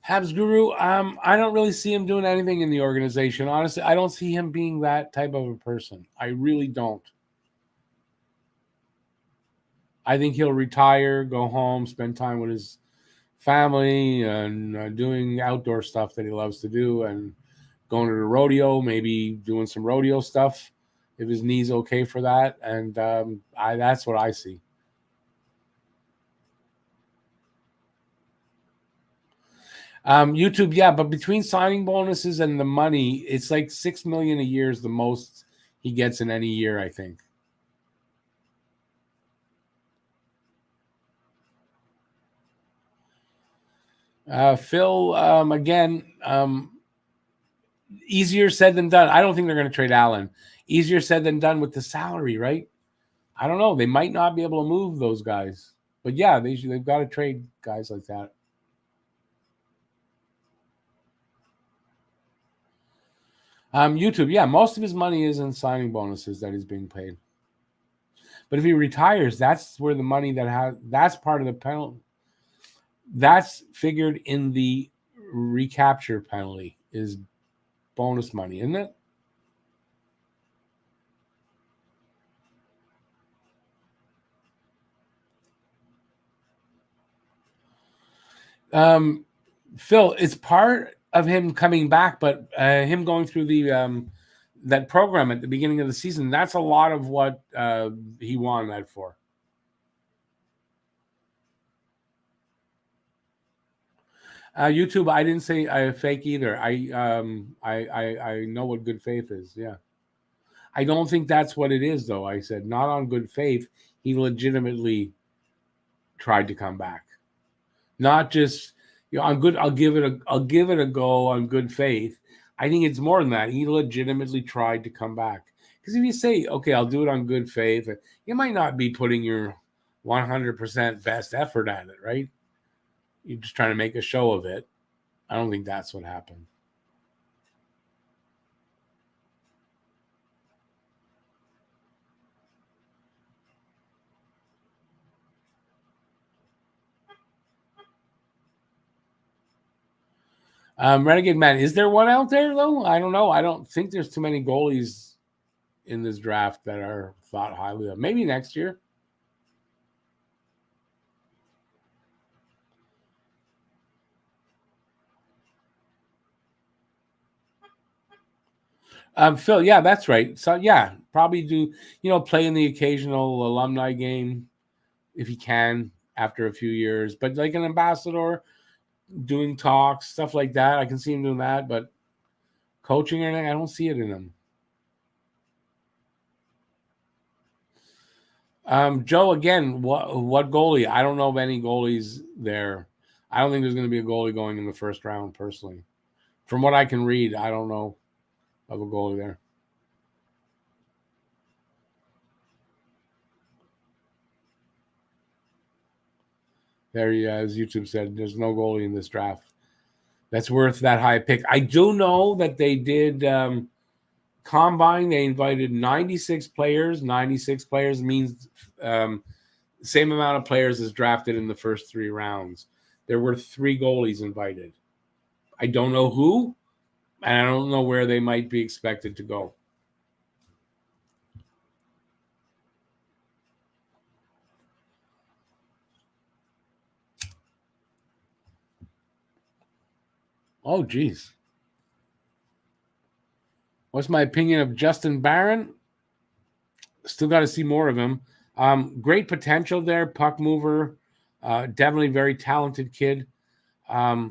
Habs Guru, I don't really see him doing anything in the organization. Honestly, I don't see him being that type of a person. I really don't. I think he'll retire, go home, spend time with his family, and doing outdoor stuff that he loves to do, and going to the rodeo, maybe doing some rodeo stuff if his knee's okay for that. And that's what I see. YouTube, yeah, but between signing bonuses and the money, it's like $6 million a year is the most he gets in any year, I think. Phil, again, easier said than done. I don't think they're going to trade Allen. Easier said than done with the salary, right? I don't know. They might not be able to move those guys. But yeah, they've got to trade guys like that. YouTube, yeah, most of his money is in signing bonuses that he's being paid. But if he retires, that's where the money that's part of the penalty. That's figured in the recapture penalty is bonus money, isn't it? Phil, it's part of him coming back, but him going through the that program at the beginning of the season, that's a lot of what he won that for. YouTube, I didn't say fake either. I know what good faith is. Yeah, I don't think that's what it is, though. I said not on good faith. He legitimately tried to come back, not just I'm good. I'll give it a go on good faith. I think it's more than that. He legitimately tried to come back. Because if you say, okay, I'll do it on good faith, you might not be putting your 100% best effort at it, right? You're just trying to make a show of it. I don't think that's what happened. Renegade Man, is there one out there, though? I don't know. I don't think there's too many goalies in this draft that are thought highly of. Maybe next year. Phil, yeah, that's right. So, yeah, probably do, play in the occasional alumni game if he can after a few years. But like an ambassador, doing talks, stuff like that, I can see him doing that. But coaching or anything, I don't see it in him. Joe, again, what goalie? I don't know of any goalies there. I don't think there's going to be a goalie going in the first round, personally. From what I can read, I don't know of a goalie there. There he is. YouTube said there's no goalie in this draft that's worth that high pick. I do know that they did combine. They invited 96 players. 96 players means same amount of players as drafted in the first 3 rounds. There were 3 goalies invited. I don't know who, and I don't know where they might be expected to go. Oh, geez. What's my opinion of Justin Barron? Still got to see more of him. Great potential there, puck mover. Definitely very talented kid. I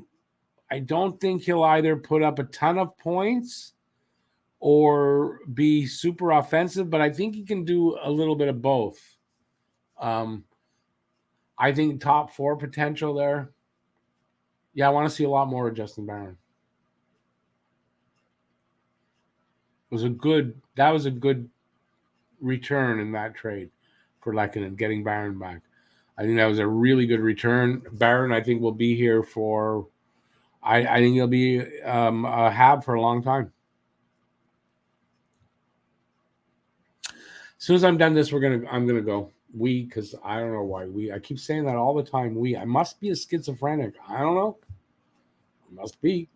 don't think he'll either put up a ton of points or be super offensive, but I think he can do a little bit of both. I think top 4 potential there. Yeah, I want to see a lot more of Justin Barron. That was a good return in that trade for Lehkonen, getting Barron back. I think that was a really good return. Barron, I think, will be here for. I think he'll be a Hab for a long time. As soon as I'm done this, I'm gonna go. Because I don't know why I keep saying that all the time. I must be a schizophrenic. I don't know. I must be.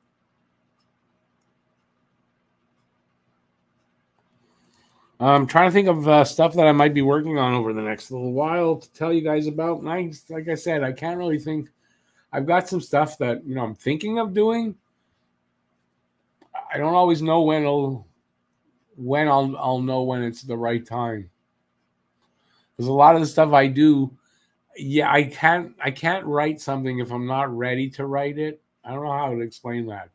I'm trying to think of stuff that I might be working on over the next little while to tell you guys about. And like I said, I can't really think. I've got some stuff that I'm thinking of doing. I don't always know when I'll know when it's the right time. Because a lot of the stuff I do, I can't write something if I'm not ready to write it. I don't know how to explain that,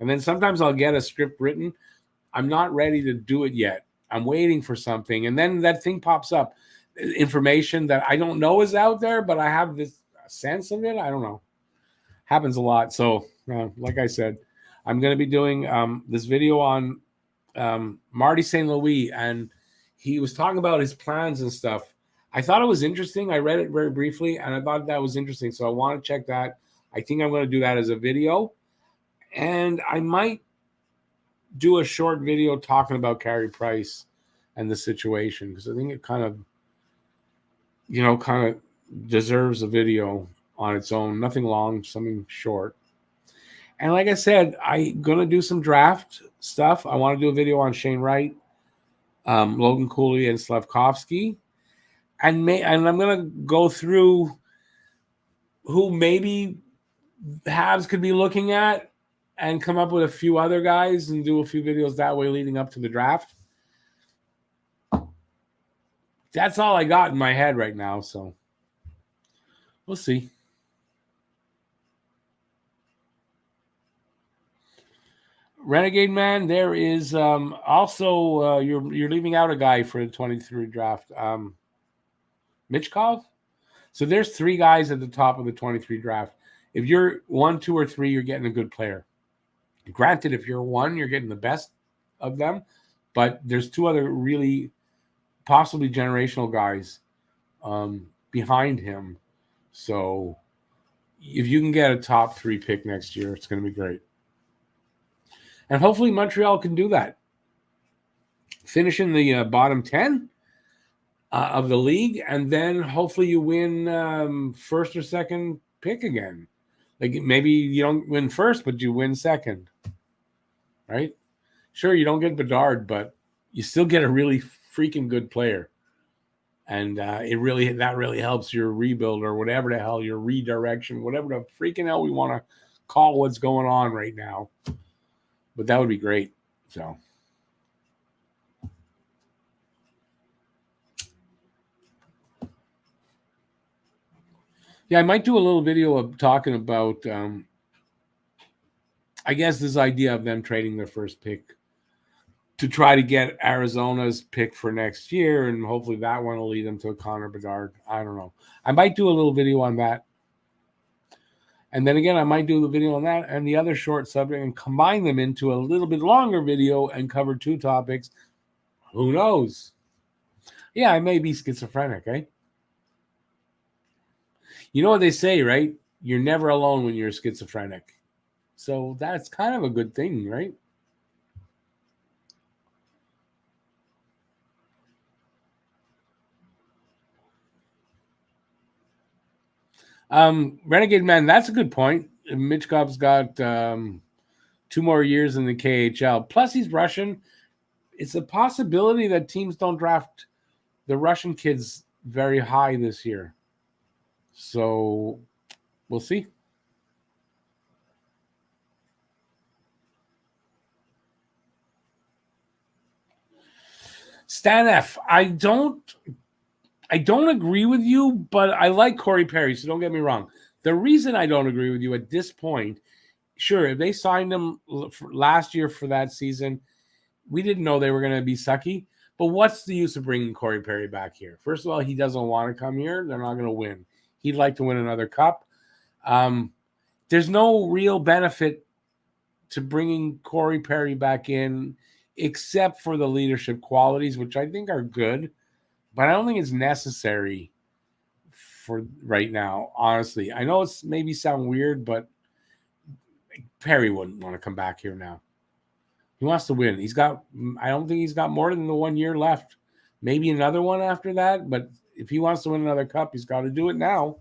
and then sometimes I'll get a script written. I'm not ready to do it yet. I'm waiting for something, and then that thing pops up, information that I don't know is out there, but I have this sense of it. I don't know. Happens a lot. So, like I said, I'm going to be doing this video on Marty St. Louis, and he was talking about his plans and stuff. I thought it was interesting. I read it very briefly, and I thought that was interesting. So I want to check that. I think I'm going to do that as a video, and I might do a short video talking about Carey Price and the situation, because I think it kind of deserves a video on its own. Nothing long, something short. And like I said, I'm going to do some draft stuff. I want to do a video on Shane Wright, Logan Cooley, and Slavkovsky. And I'm going to go through who maybe Habs could be looking at and come up with a few other guys and do a few videos that way leading up to the draft. That's all I got in my head right now, so we'll see. Renegade Man, there is also you're leaving out a guy for the 23 draft. Michkov. So there's 3 guys at the top of the 23 draft. If you're 1, 2, or 3, you're getting a good player. Granted, if you're 1, you're getting the best of them, but there's 2 other really possibly generational guys behind him. So if you can get a top 3 pick next year, it's going to be great. And hopefully Montreal can do that. Finish in the bottom 10 of the league, and then hopefully you win first or second pick again. Like maybe you don't win first, but you win second. Right? Sure, you don't get Bedard, but you still get a really freaking good player. And that really helps your rebuild or whatever the hell, your redirection, whatever the freaking hell we want to call what's going on right now. But that would be great. So yeah, I might do a little video of talking about I guess this idea of them trading their first pick to try to get Arizona's pick for next year, and hopefully that one will lead them to a Connor Bedard. I don't know. I might do a little video on that. And then again, I might do the video on that and the other short subject and combine them into a little bit longer video and cover 2 topics. Who knows? Yeah, I may be schizophrenic, eh? You know what they say, right? You're never alone when you're schizophrenic. So that's kind of a good thing, right? Renegade Man, that's a good point. Michkov's got 2 more years in the KHL. Plus, he's Russian. It's a possibility that teams don't draft the Russian kids very high this year. So we'll see. Stan F, I don't agree with you, but I like Corey Perry, so don't get me wrong. The reason I don't agree with you at this point, sure, if they signed him last year for that season, we didn't know they were going to be sucky. But what's the use of bringing Corey Perry back here? First of all, he doesn't want to come here. They're not going to win. He'd like to win another cup. There's no real benefit to bringing Corey Perry back in except for the leadership qualities, which I think are good. But I don't think it's necessary for right now, honestly. I know it's maybe sound weird, but Perry wouldn't want to come back here now. He wants to win. I don't think he's got more than the 1 year left. Maybe another one after that. But if he wants to win another cup, he's got to do it now.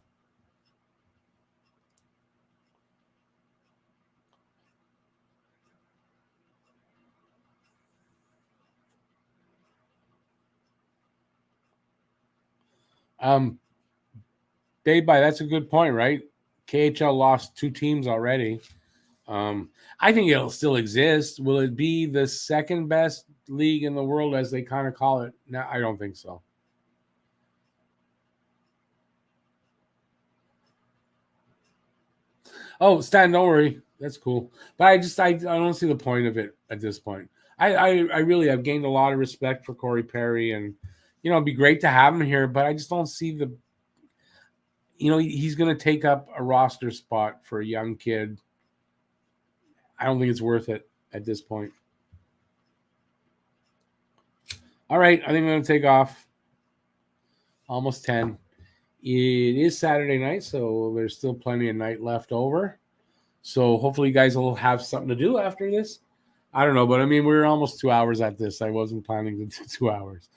Dave, that's a good point, right? KHL lost 2 teams already. I think it'll still exist. Will it be the second best league in the world, as they kind of call it? No, I don't think so. Oh, Stan, don't worry. That's cool. But I don't see the point of it at this point. I really have gained a lot of respect for Corey Perry, and it'd be great to have him here, but I just don't see he's going to take up a roster spot for a young kid. I don't think it's worth it at this point. All right, I think I'm going to take off. Almost 10. It is Saturday night, so there's still plenty of night left over. So hopefully you guys will have something to do after this. I don't know, but I mean, we're almost 2 hours at this. I wasn't planning to do 2 hours.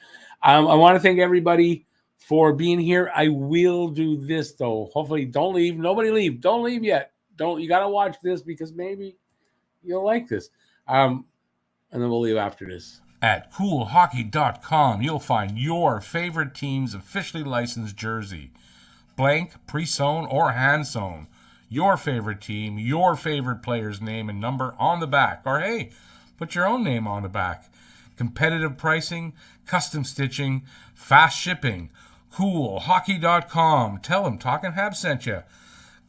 I want to thank everybody for being here. I will do this, though. Hopefully, don't leave. Nobody leave. Don't leave yet. You got to watch this because maybe you'll like this. And then we'll leave after this. At coolhockey.com, you'll find your favorite team's officially licensed jersey. Blank, pre-sewn, or hand-sewn. Your favorite team, your favorite player's name and number on the back. Or hey, put your own name on the back. Competitive pricing, custom stitching, fast shipping. Coolhockey.com. Tell them Talkin' Habs sent you.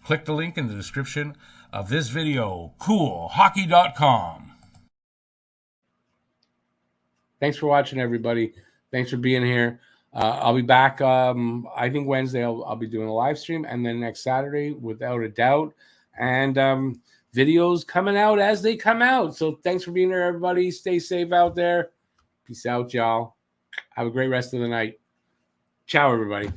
Click the link in the description of this video. Coolhockey.com. Thanks for watching, everybody. Thanks for being here. I'll be back. I think Wednesday I'll be doing a live stream, and then next Saturday, without a doubt. And videos coming out as they come out. So thanks for being here, everybody. Stay safe out there. Peace out, y'all. Have a great rest of the night. Ciao, everybody.